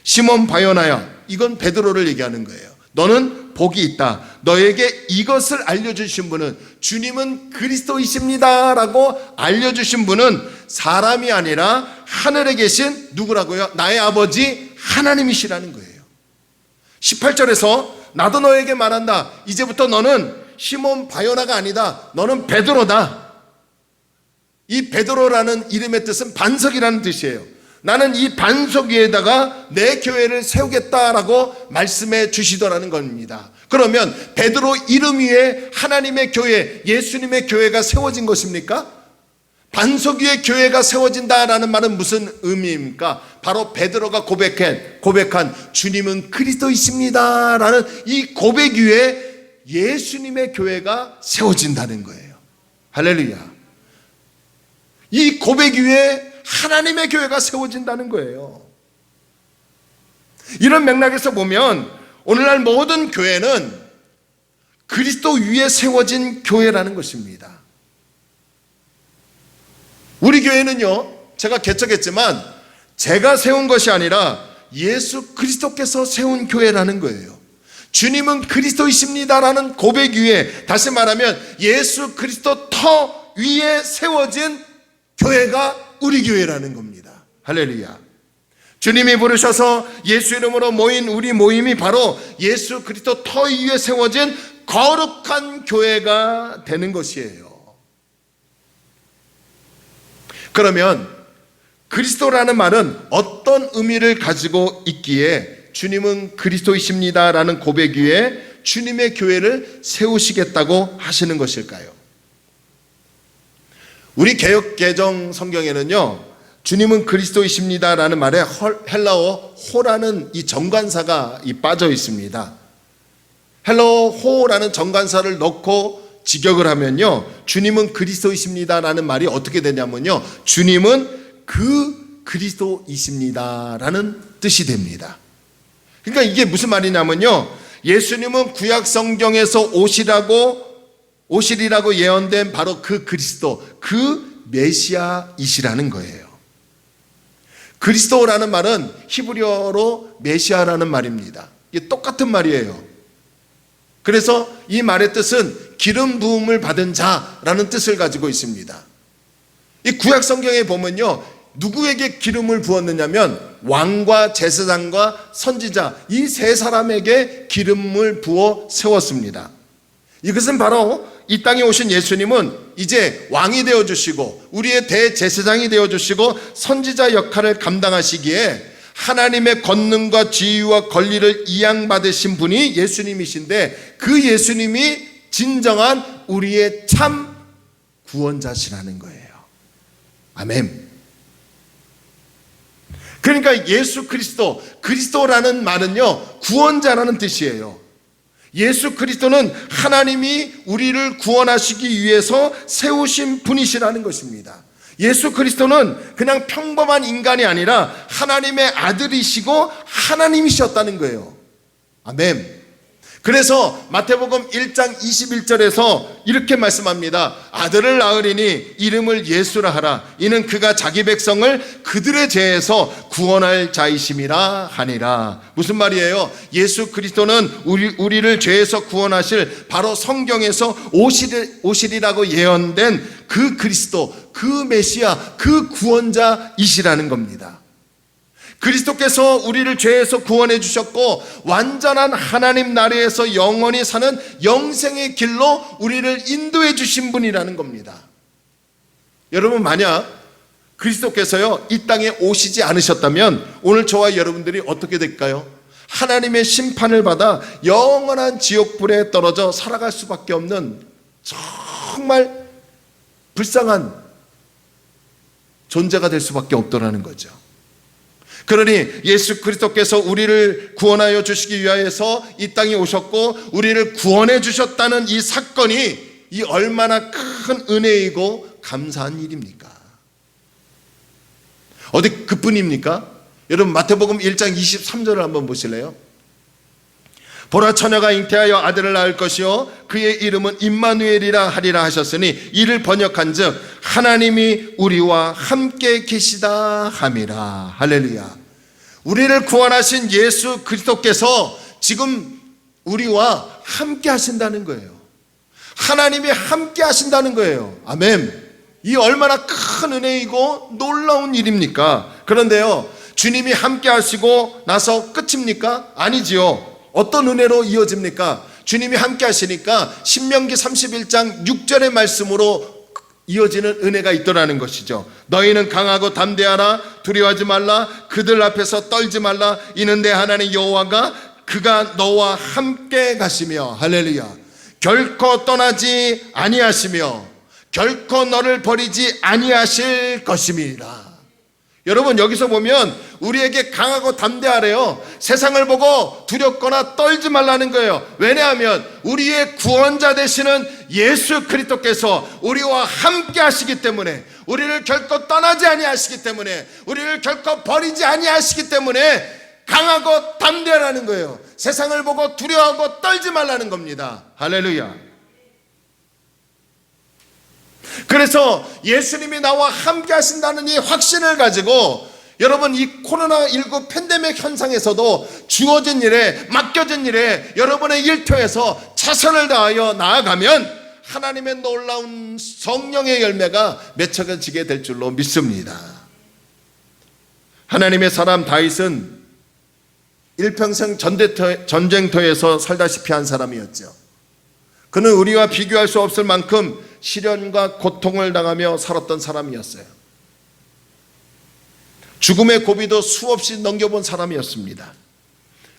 시몬 바요나야, 이건 베드로를 얘기하는 거예요. 너는 복이 있다. 너에게 이것을 알려주신 분은, 주님은 그리스도이십니다 라고 알려주신 분은 사람이 아니라 하늘에 계신 누구라고요? 나의 아버지 하나님이시라는 거예요. 18절에서 나도 너에게 말한다. 이제부터 너는 시몬 바요나가 아니다. 너는 베드로다. 이 베드로라는 이름의 뜻은 반석이라는 뜻이에요. 나는 이 반석 위에다가 내 교회를 세우겠다라고 말씀해 주시더라는 겁니다. 그러면 베드로 이름 위에 하나님의 교회, 예수님의 교회가 세워진 것입니까? 반석 위에 교회가 세워진다라는 말은 무슨 의미입니까? 바로 베드로가 고백한 주님은 그리스도이십니다 라는 이 고백 위에 예수님의 교회가 세워진다는 거예요. 할렐루야. 이 고백 위에 하나님의 교회가 세워진다는 거예요. 이런 맥락에서 보면 오늘날 모든 교회는 그리스도 위에 세워진 교회라는 것입니다. 우리 교회는요, 제가 개척했지만 제가 세운 것이 아니라 예수 그리스도께서 세운 교회라는 거예요. 주님은 그리스도이십니다라는 고백 위에, 다시 말하면 예수 그리스도 터 위에 세워진 교회가 우리 교회라는 겁니다. 할렐루야. 주님이 부르셔서 예수 이름으로 모인 우리 모임이 바로 예수 그리스도 터 위에 세워진 거룩한 교회가 되는 것이에요. 그러면 그리스도라는 말은 어떤 의미를 가지고 있기에 주님은 그리스도이십니다라는 고백 위에 주님의 교회를 세우시겠다고 하시는 것일까요? 우리 개역 개정 성경에는요, 주님은 그리스도이십니다라는 말에 헬라어 호라는 이 정관사가 빠져 있습니다. 헬라어 호라는 정관사를 넣고 직역을 하면요, 주님은 그리스도이십니다라는 말이 어떻게 되냐면요, 주님은 그 그리스도이십니다라는 뜻이 됩니다. 그러니까 이게 무슨 말이냐면요, 예수님은 구약 성경에서 오시리라고 예언된 바로 그 그리스도, 그 메시아이시라는 거예요. 그리스도라는 말은 히브리어로 메시아라는 말입니다. 이게 똑같은 말이에요. 그래서 이 말의 뜻은 기름 부음을 받은 자라는 뜻을 가지고 있습니다. 이 구약 성경에 보면요, 누구에게 기름을 부었느냐면 왕과 제사장과 선지자, 이 세 사람에게 기름을 부어 세웠습니다. 이것은 바로 이 땅에 오신 예수님은 이제 왕이 되어주시고 우리의 대제사장이 되어주시고 선지자 역할을 감당하시기에 하나님의 권능과 지위와 권리를 이양받으신 분이 예수님이신데, 그 예수님이 진정한 우리의 참 구원자시라는 거예요. 아멘. 그러니까 예수 그리스도, 그리스도라는 말은요, 구원자라는 뜻이에요. 예수 그리스도는 하나님이 우리를 구원하시기 위해서 세우신 분이시라는 것입니다. 예수 그리스도는 그냥 평범한 인간이 아니라 하나님의 아들이시고 하나님이셨다는 거예요. 아멘. 그래서 마태복음 1장 21절에서 이렇게 말씀합니다. 아들을 낳으리니 이름을 예수라 하라. 이는 그가 자기 백성을 그들의 죄에서 구원할 자이심이라 하니라. 무슨 말이에요? 예수 그리스도는 우리를 죄에서 구원하실 바로 성경에서 오시리라고 예언된 그 그리스도, 그 메시아, 그 구원자이시라는 겁니다. 그리스도께서 우리를 죄에서 구원해 주셨고 완전한 하나님 나라에서 영원히 사는 영생의 길로 우리를 인도해 주신 분이라는 겁니다. 여러분, 만약 그리스도께서요 이 땅에 오시지 않으셨다면 오늘 저와 여러분들이 어떻게 될까요? 하나님의 심판을 받아 영원한 지옥불에 떨어져 살아갈 수밖에 없는 정말 불쌍한 존재가 될 수밖에 없더라는 거죠. 그러니 예수 그리스도께서 우리를 구원하여 주시기 위하여서 이 땅에 오셨고 우리를 구원해 주셨다는 이 사건이 이 얼마나 큰 은혜이고 감사한 일입니까? 어디 그뿐입니까? 여러분, 마태복음 1장 23절을 한번 보실래요? 보라, 처녀가 잉태하여 아들을 낳을 것이요 그의 이름은 임마누엘이라 하리라 하셨으니 이를 번역한즉 하나님이 우리와 함께 계시다 함이라. 할렐루야. 우리를 구원하신 예수 그리스도께서 지금 우리와 함께 하신다는 거예요. 하나님이 함께 하신다는 거예요. 아멘. 이 얼마나 큰 은혜이고 놀라운 일입니까? 그런데요, 주님이 함께 하시고 나서 끝입니까? 아니지요. 어떤 은혜로 이어집니까? 주님이 함께 하시니까 신명기 31장 6절의 말씀으로 이어지는 은혜가 있더라는 것이죠. 너희는 강하고 담대하라. 두려워하지 말라. 그들 앞에서 떨지 말라. 이는 내 하나님 여호와가 그가 너와 함께 가시며, 할렐루야, 결코 떠나지 아니하시며 결코 너를 버리지 아니하실 것임이라. 여러분, 여기서 보면 우리에게 강하고 담대하래요. 세상을 보고 두렵거나 떨지 말라는 거예요. 왜냐하면 우리의 구원자 되시는 예수 그리스도께서 우리와 함께 하시기 때문에, 우리를 결코 떠나지 아니하시기 때문에, 우리를 결코 버리지 아니하시기 때문에 강하고 담대하라는 거예요. 세상을 보고 두려워하고 떨지 말라는 겁니다. 할렐루야. 그래서 예수님이 나와 함께 하신다는 이 확신을 가지고 여러분, 이 코로나19 팬데믹 현상에서도 주어진 일에, 맡겨진 일에 여러분의 일터에서 최선을 다하여 나아가면 하나님의 놀라운 성령의 열매가 맺혀지게 될 줄로 믿습니다. 하나님의 사람 다윗은 일평생 전쟁터에서 살다시피 한 사람이었죠. 그는 우리와 비교할 수 없을 만큼 시련과 고통을 당하며 살았던 사람이었어요. 죽음의 고비도 수없이 넘겨본 사람이었습니다.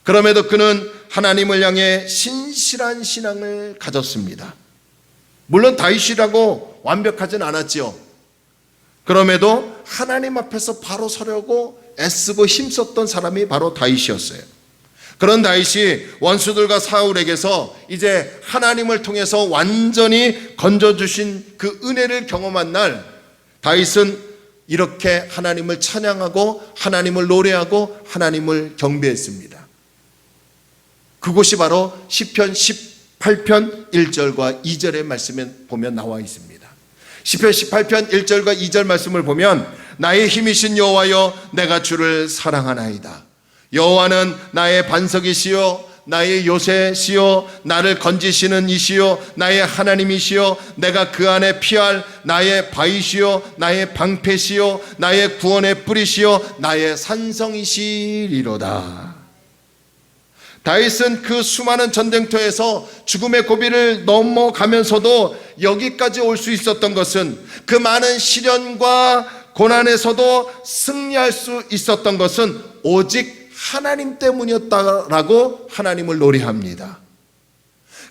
그럼에도 그는 하나님을 향해 신실한 신앙을 가졌습니다. 물론 다윗이라고 완벽하진 않았지요. 그럼에도 하나님 앞에서 바로 서려고 애쓰고 힘썼던 사람이 바로 다윗이었어요. 그런 다윗이 원수들과 사울에게서 이제 하나님을 통해서 완전히 건져주신 그 은혜를 경험한 날, 다윗은 이렇게 하나님을 찬양하고 하나님을 노래하고 하나님을 경배했습니다. 그곳이 바로 시편 18편 1절과 2절의 말씀에 보면 나와 있습니다. 시편 18편 1절과 2절 말씀을 보면 나의 힘이신 여호와여 내가 주를 사랑하나이다. 여호와는 나의 반석이시요 나의 요새시요 나를 건지시는 이시요 나의 하나님이시요 내가 그 안에 피할 나의 바위시요 나의 방패시요 나의 구원의 뿌리시요 나의 산성이시리로다. 다윗은 그 수많은 전쟁터에서 죽음의 고비를 넘어가면서도 여기까지 올 수 있었던 것은, 그 많은 시련과 고난에서도 승리할 수 있었던 것은 오직 하나님 때문이었다라고 하나님을 노래합니다.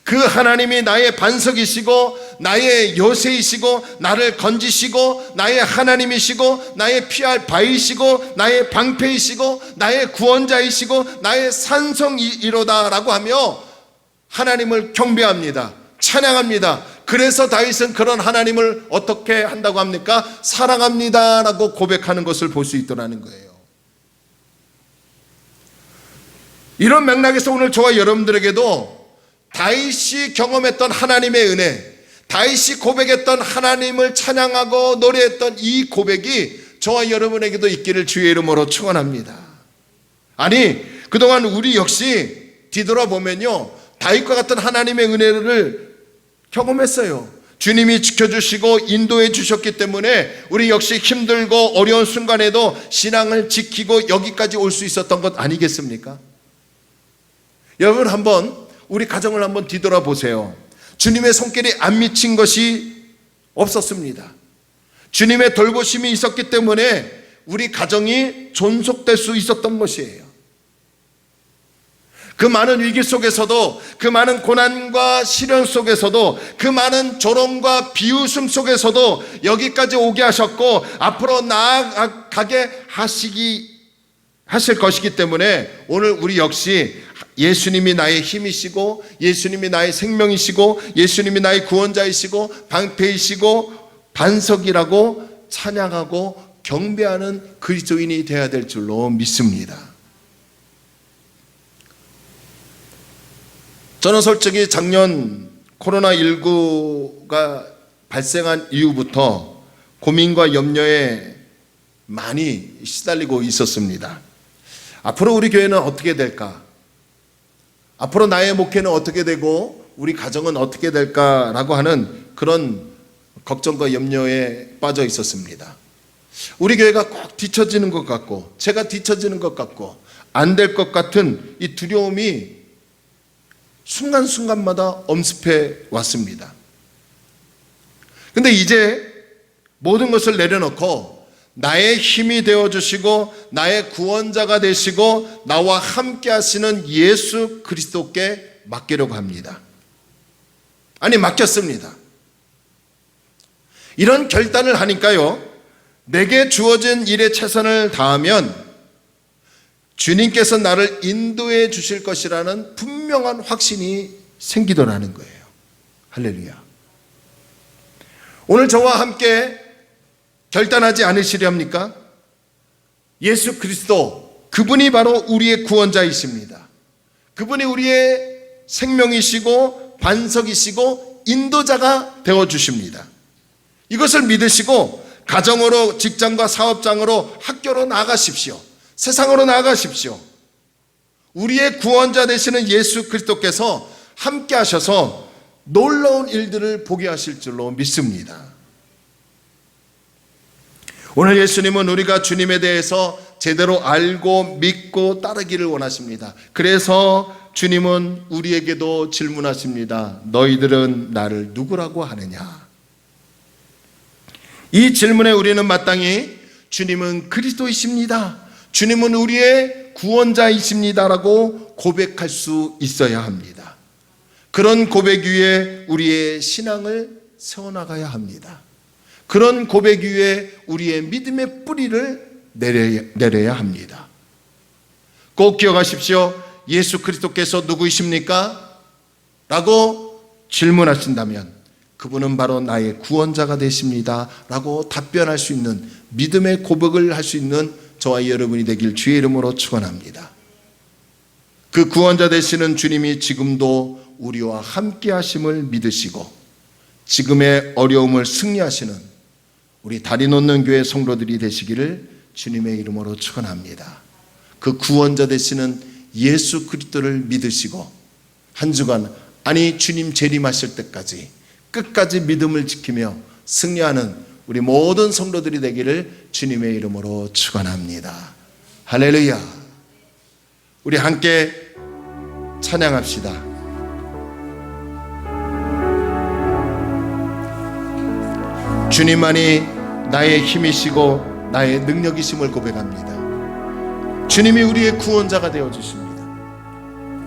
그 하나님이 나의 반석이시고 나의 요새이시고 나를 건지시고 나의 하나님이시고 나의 피할 바위시고 나의 방패이시고 나의 구원자이시고 나의 산성이로다라고 하며 하나님을 경배합니다. 찬양합니다. 그래서 다윗은 그런 하나님을 어떻게 한다고 합니까? 사랑합니다라고 고백하는 것을 볼 수 있더라는 거예요. 이런 맥락에서 오늘 저와 여러분들에게도 다윗이 경험했던 하나님의 은혜, 다윗이 고백했던 하나님을 찬양하고 노래했던 이 고백이 저와 여러분에게도 있기를 주의 이름으로 축원합니다. 아니, 그동안 우리 역시 뒤돌아보면요, 다윗과 같은 하나님의 은혜를 경험했어요. 주님이 지켜주시고 인도해 주셨기 때문에 우리 역시 힘들고 어려운 순간에도 신앙을 지키고 여기까지 올 수 있었던 것 아니겠습니까? 여러분, 한번 우리 가정을 한번 뒤돌아보세요. 주님의 손길이 안 미친 것이 없었습니다. 주님의 돌보심이 있었기 때문에 우리 가정이 존속될 수 있었던 것이에요. 그 많은 위기 속에서도, 그 많은 고난과 시련 속에서도, 그 많은 조롱과 비웃음 속에서도 여기까지 오게 하셨고 앞으로 나아가게 하실 것이기 때문에 오늘 우리 역시 예수님이 나의 힘이시고 예수님이 나의 생명이시고 예수님이 나의 구원자이시고 방패이시고 반석이라고 찬양하고 경배하는 그리스도인이 되어야 될 줄로 믿습니다. 저는 솔직히 작년 코로나19가 발생한 이후부터 고민과 염려에 많이 시달리고 있었습니다. 앞으로 우리 교회는 어떻게 될까? 앞으로 나의 목회는 어떻게 되고 우리 가정은 어떻게 될까라고 하는 그런 걱정과 염려에 빠져 있었습니다. 우리 교회가 꼭 뒤처지는 것 같고 제가 뒤처지는 것 같고 안 될 것 같은 이 두려움이 순간순간마다 엄습해 왔습니다. 근데 이제 모든 것을 내려놓고 나의 힘이 되어주시고 나의 구원자가 되시고 나와 함께 하시는 예수 그리스도께 맡기려고 합니다. 아니, 맡겼습니다. 이런 결단을 하니까요, 내게 주어진 일에 최선을 다하면 주님께서 나를 인도해 주실 것이라는 분명한 확신이 생기더라는 거예요. 할렐루야. 오늘 저와 함께 결단하지 않으시렵니까? 예수 그리스도, 그분이 바로 우리의 구원자이십니다. 그분이 우리의 생명이시고 반석이시고 인도자가 되어주십니다. 이것을 믿으시고 가정으로, 직장과 사업장으로, 학교로 나아가십시오. 세상으로 나아가십시오. 우리의 구원자 되시는 예수 그리스도께서 함께 하셔서 놀라운 일들을 보게 하실 줄로 믿습니다. 오늘 예수님은 우리가 주님에 대해서 제대로 알고 믿고 따르기를 원하십니다. 그래서 주님은 우리에게도 질문하십니다. 너희들은 나를 누구라고 하느냐? 이 질문에 우리는 마땅히 주님은 그리스도이십니다, 주님은 우리의 구원자이십니다라고 고백할 수 있어야 합니다. 그런 고백 위에 우리의 신앙을 세워나가야 합니다. 그런 고백 위에 우리의 믿음의 뿌리를 내려야 합니다. 꼭 기억하십시오. 예수 그리스도께서 누구이십니까? 라고 질문하신다면 그분은 바로 나의 구원자가 되십니다 라고 답변할 수 있는, 믿음의 고백을 할 수 있는 저와 여러분이 되길 주의 이름으로 축원합니다. 그 구원자 되시는 주님이 지금도 우리와 함께 하심을 믿으시고 지금의 어려움을 승리하시는 우리 다리 놓는 교회 성도들이 되시기를 주님의 이름으로 축원합니다. 그 구원자 되시는 예수 그리스도를 믿으시고 한 주간, 아니 주님 재림하실 때까지 끝까지 믿음을 지키며 승리하는 우리 모든 성도들이 되기를 주님의 이름으로 축원합니다. 할렐루야. 우리 함께 찬양합시다. 주님만이 나의 힘이시고 나의 능력이심을 고백합니다. 주님이 우리의 구원자가 되어주십니다.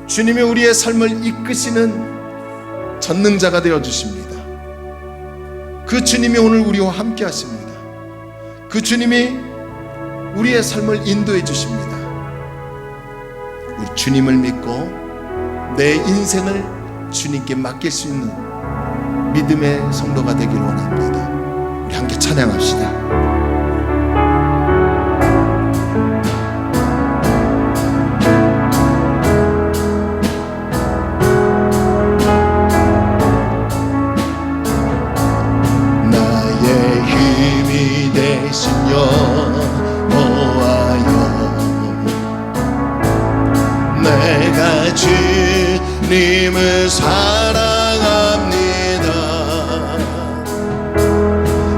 주님이 우리의 삶을 이끄시는 전능자가 되어주십니다. 그 주님이 오늘 우리와 함께 하십니다. 그 주님이 우리의 삶을 인도해 주십니다. 우리 주님을 믿고 내 인생을 주님께 맡길 수 있는 믿음의 성도가 되기를 원합니다. 우리 함께 찬양합시다. 내가 주님을 사랑합니다.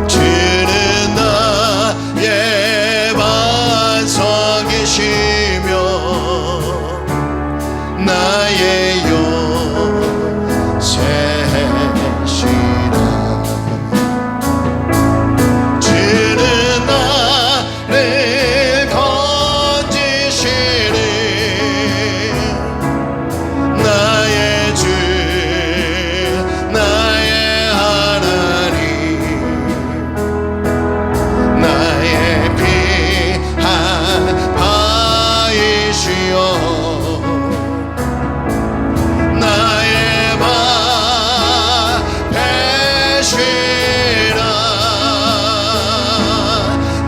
주는 나의 반석이시며 나의 요새시라. 주는 나를 건지시니 나의 주 나의 하나님, 나의 피한 바이시여 나의 바 배시라.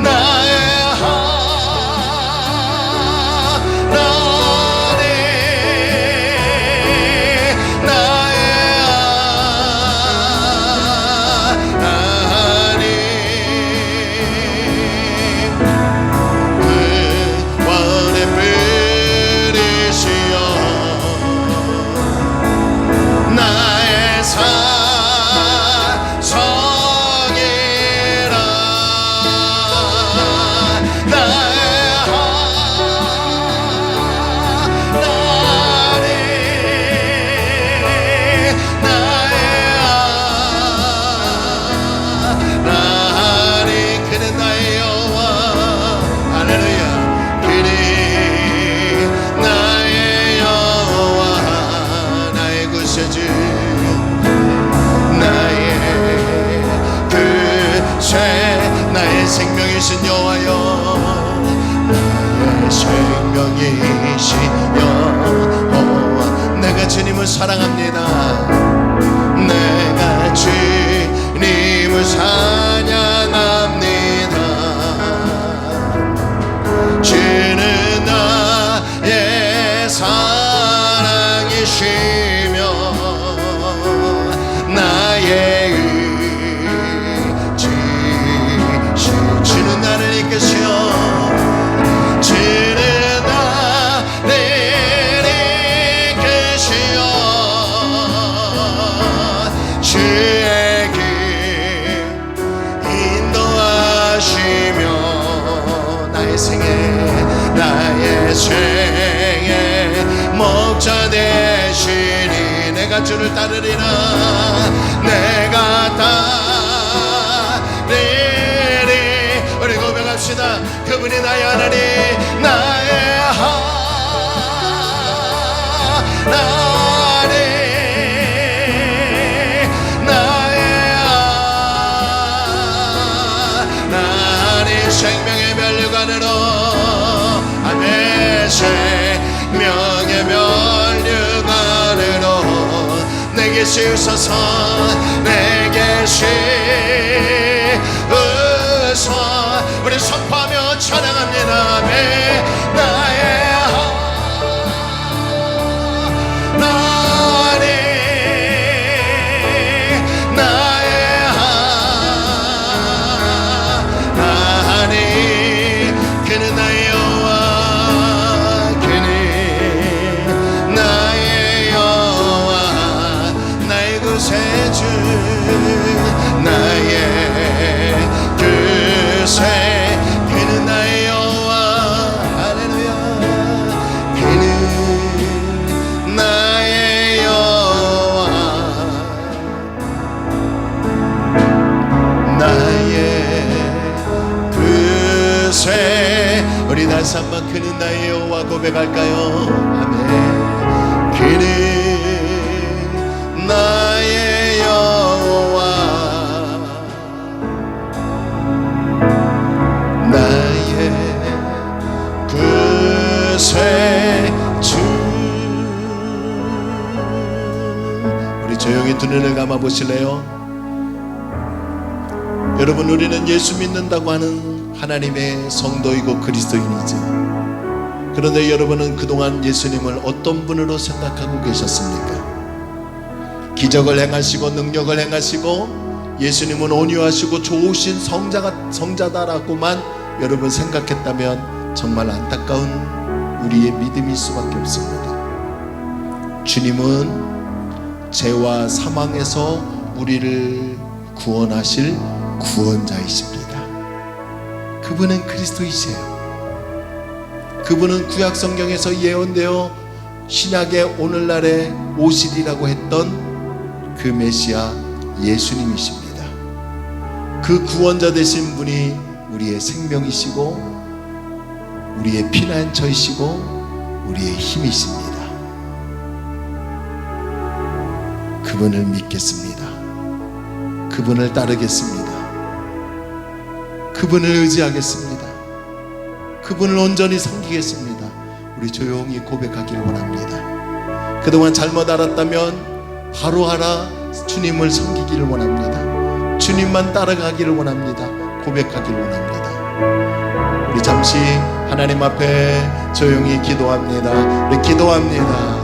나의 하나님, 나의 하나님, 구원의 뿌리시여 나의 사성이라. 나의 하나님, 나의 하나님, 그는 나의 여호와. 할렐루야. 그는 나의 여호와, 나의 구세주, 나의 그 쇠, 나의 생명이신 여호와여, 나의 생명이신 여호와. 내가 주님을 사랑합니다. 내가 주님을 찬양합니다. 주는 나의 사랑이시며 나의 의지시라. 나의 생애 목자 되시니 내가 주를 따르리라 내가 따르리 우리 고백합시다 그분이 나의 하나님 나의 하나님 나의 하나님 생명의 면류관으로 아멘 생명의 면류관으로 내게 씌우소서 내게 씌우소서 우리 선포하며 찬양합니다 아멘 나의 하나님 나의 하나님 그는 나의 여호와 그는 나의 여호와 나의 구세주 나의 구세 그는 나의 여호와 할렐루야 그는 나의 여호와 나의 구세 우리 다시 한번 그는 나의 여호와 고백할까요 아멘 그는 나의 여호와 나의 구세주 우리 조용히 두 눈을 감아 보실래요? 여러분 우리는 예수 믿는다고 하는 하나님의 성도이고 그리스도인이죠. 그런데 여러분은 그동안 예수님을 어떤 분으로 생각하고 계셨습니까? 기적을 행하시고 능력을 행하시고 예수님은 온유하시고 좋으신 성자다라고만 여러분 생각했다면 정말 안타까운 우리의 믿음일 수밖에 없습니다. 주님은 죄와 사망에서 우리를 구원하실 구원자이십니다. 그분은 그리스도이세요. 그분은 구약 성경에서 예언되어 신약의 오늘날에 오시리라고 했던 그 메시아 예수님이십니다. 그 구원자 되신 분이 우리의 생명이시고 우리의 피난처이시고 우리의 힘이십니다. 그분을 믿겠습니다. 그분을 따르겠습니다. 그분을 의지하겠습니다. 그분을 온전히 섬기겠습니다. 우리 조용히 고백하기를 원합니다. 그동안 잘못 알았다면 바로 알아 주님을 섬기기를 원합니다. 주님만 따라가기를 원합니다. 고백하기를 원합니다. 우리 잠시 하나님 앞에 조용히 기도합니다. 우리 기도합니다.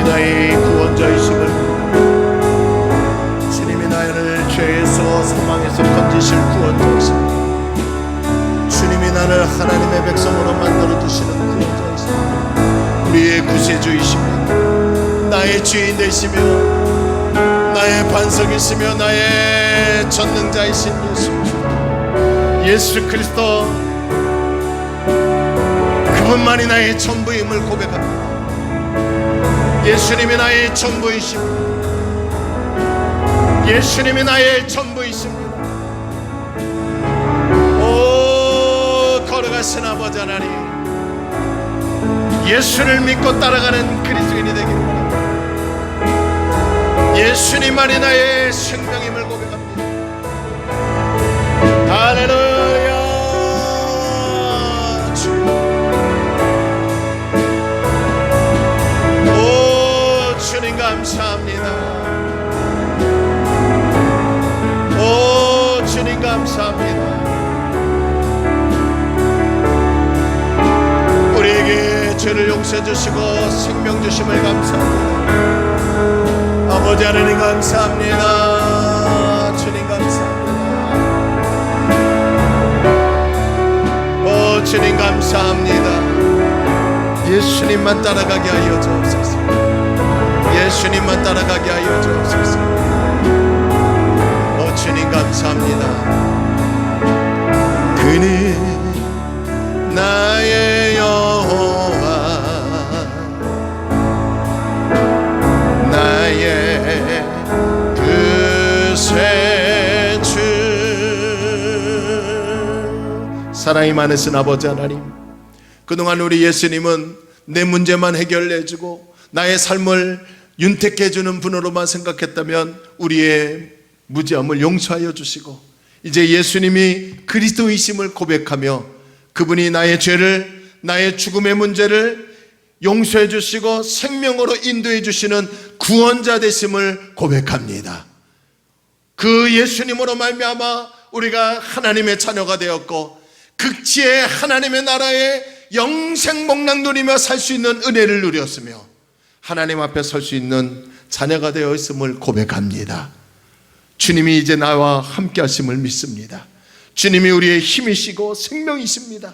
나의 구원자이심을 주님이 나를 죄에서 사망에서 건지실 구원자이십니다. 주님이 나를 하나님의 백성으로 만들어 두시는 구원자이십니다. 우리의 구세주이십니다. 나의 주인 되시며 나의 반석이시며 나의 전능자이신 예수 그리스도 그분만이 나의 전부임을 고백합니다. 예수님이 나의 전부이십니다. 예수님이 나의 전부이십니다. 오 걸어가신 아버지 하나님, 예수를 믿고 따라가는 그리스도인이 되기를 원합니다. 예수님만이 나의 생명임을 고백합니다. 할렐루야. 주님 감사합니다. 오 주님 감사합니다. 우리에게 죄를 용서해 주시고 생명 주심을 감사합니다. 아버지 하나님 감사합니다. 주님 감사합니다. 주님 감사합니다. 예수님만 따라가게 하여 주옵소서. 예수님만 따라가게 하여 주옵소서. 주님 감사합니다. 그는 나의 여호와 나의 구세주. 사랑이 많으신 아버지 하나님, 그동안 우리 예수님은 내 문제만 해결해주고 나의 삶을 윤택해 주는 분으로만 생각했다면 우리의 무지함을 용서하여 주시고, 이제 예수님이 그리스도이심을 고백하며 그분이 나의 죄를, 나의 죽음의 문제를 용서해 주시고 생명으로 인도해 주시는 구원자 되심을 고백합니다. 그 예수님으로 말미암아 우리가 하나님의 자녀가 되었고 극지의 하나님의 나라에 영생 복락 누리며 살 수 있는 은혜를 누렸으며 하나님 앞에 설 수 있는 자녀가 되어 있음을 고백합니다. 주님이 이제 나와 함께 하심을 믿습니다. 주님이 우리의 힘이시고 생명이십니다.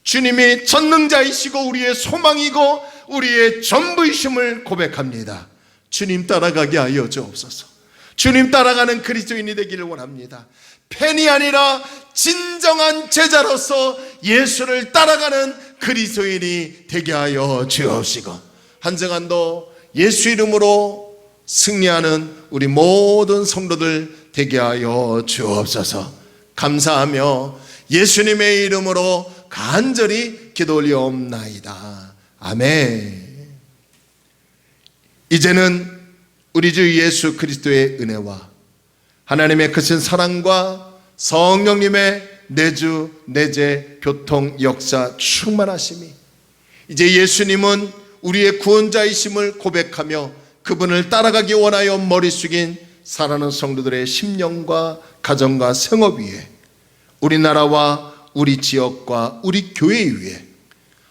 주님이 전능자이시고 우리의 소망이고 우리의 전부이심을 고백합니다. 주님 따라가게 하여 주옵소서. 주님 따라가는 그리스도인이 되기를 원합니다. 팬이 아니라 진정한 제자로서 예수를 따라가는 그리스도인이 되게 하여 주옵시고, 한 시간도 예수 이름으로 승리하는 우리 모든 성도들 되게 하여 주옵소서. 감사하며 예수님의 이름으로 간절히 기도 올리옵나이다. 아멘. 이제는 우리 주 예수 그리스도의 은혜와 하나님의 크신 사랑과 성령님의 내주 내재 교통 역사 충만하심이, 이제 예수님은 우리의 구원자이심을 고백하며 그분을 따라가기 원하여 머리 숙인 사랑하는 성도들의 심령과 가정과 생업 위에, 우리나라와 우리 지역과 우리 교회 위에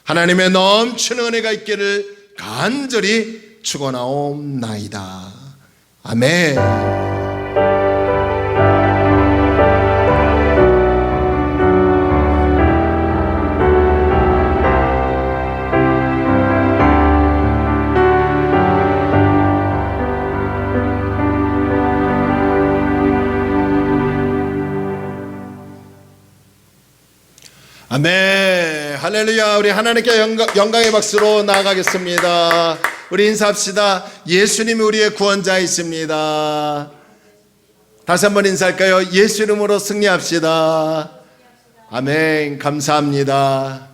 하나님의 넘치는 은혜가 있기를 간절히 축원하옵나이다. 아멘. 아멘. 할렐루야. 우리 하나님께 영광의 박수로 나아가겠습니다. 우리 인사합시다. 예수님이 우리의 구원자이십니다. 다시 한번 인사할까요? 예수 이름으로 승리합시다. 아멘. 감사합니다.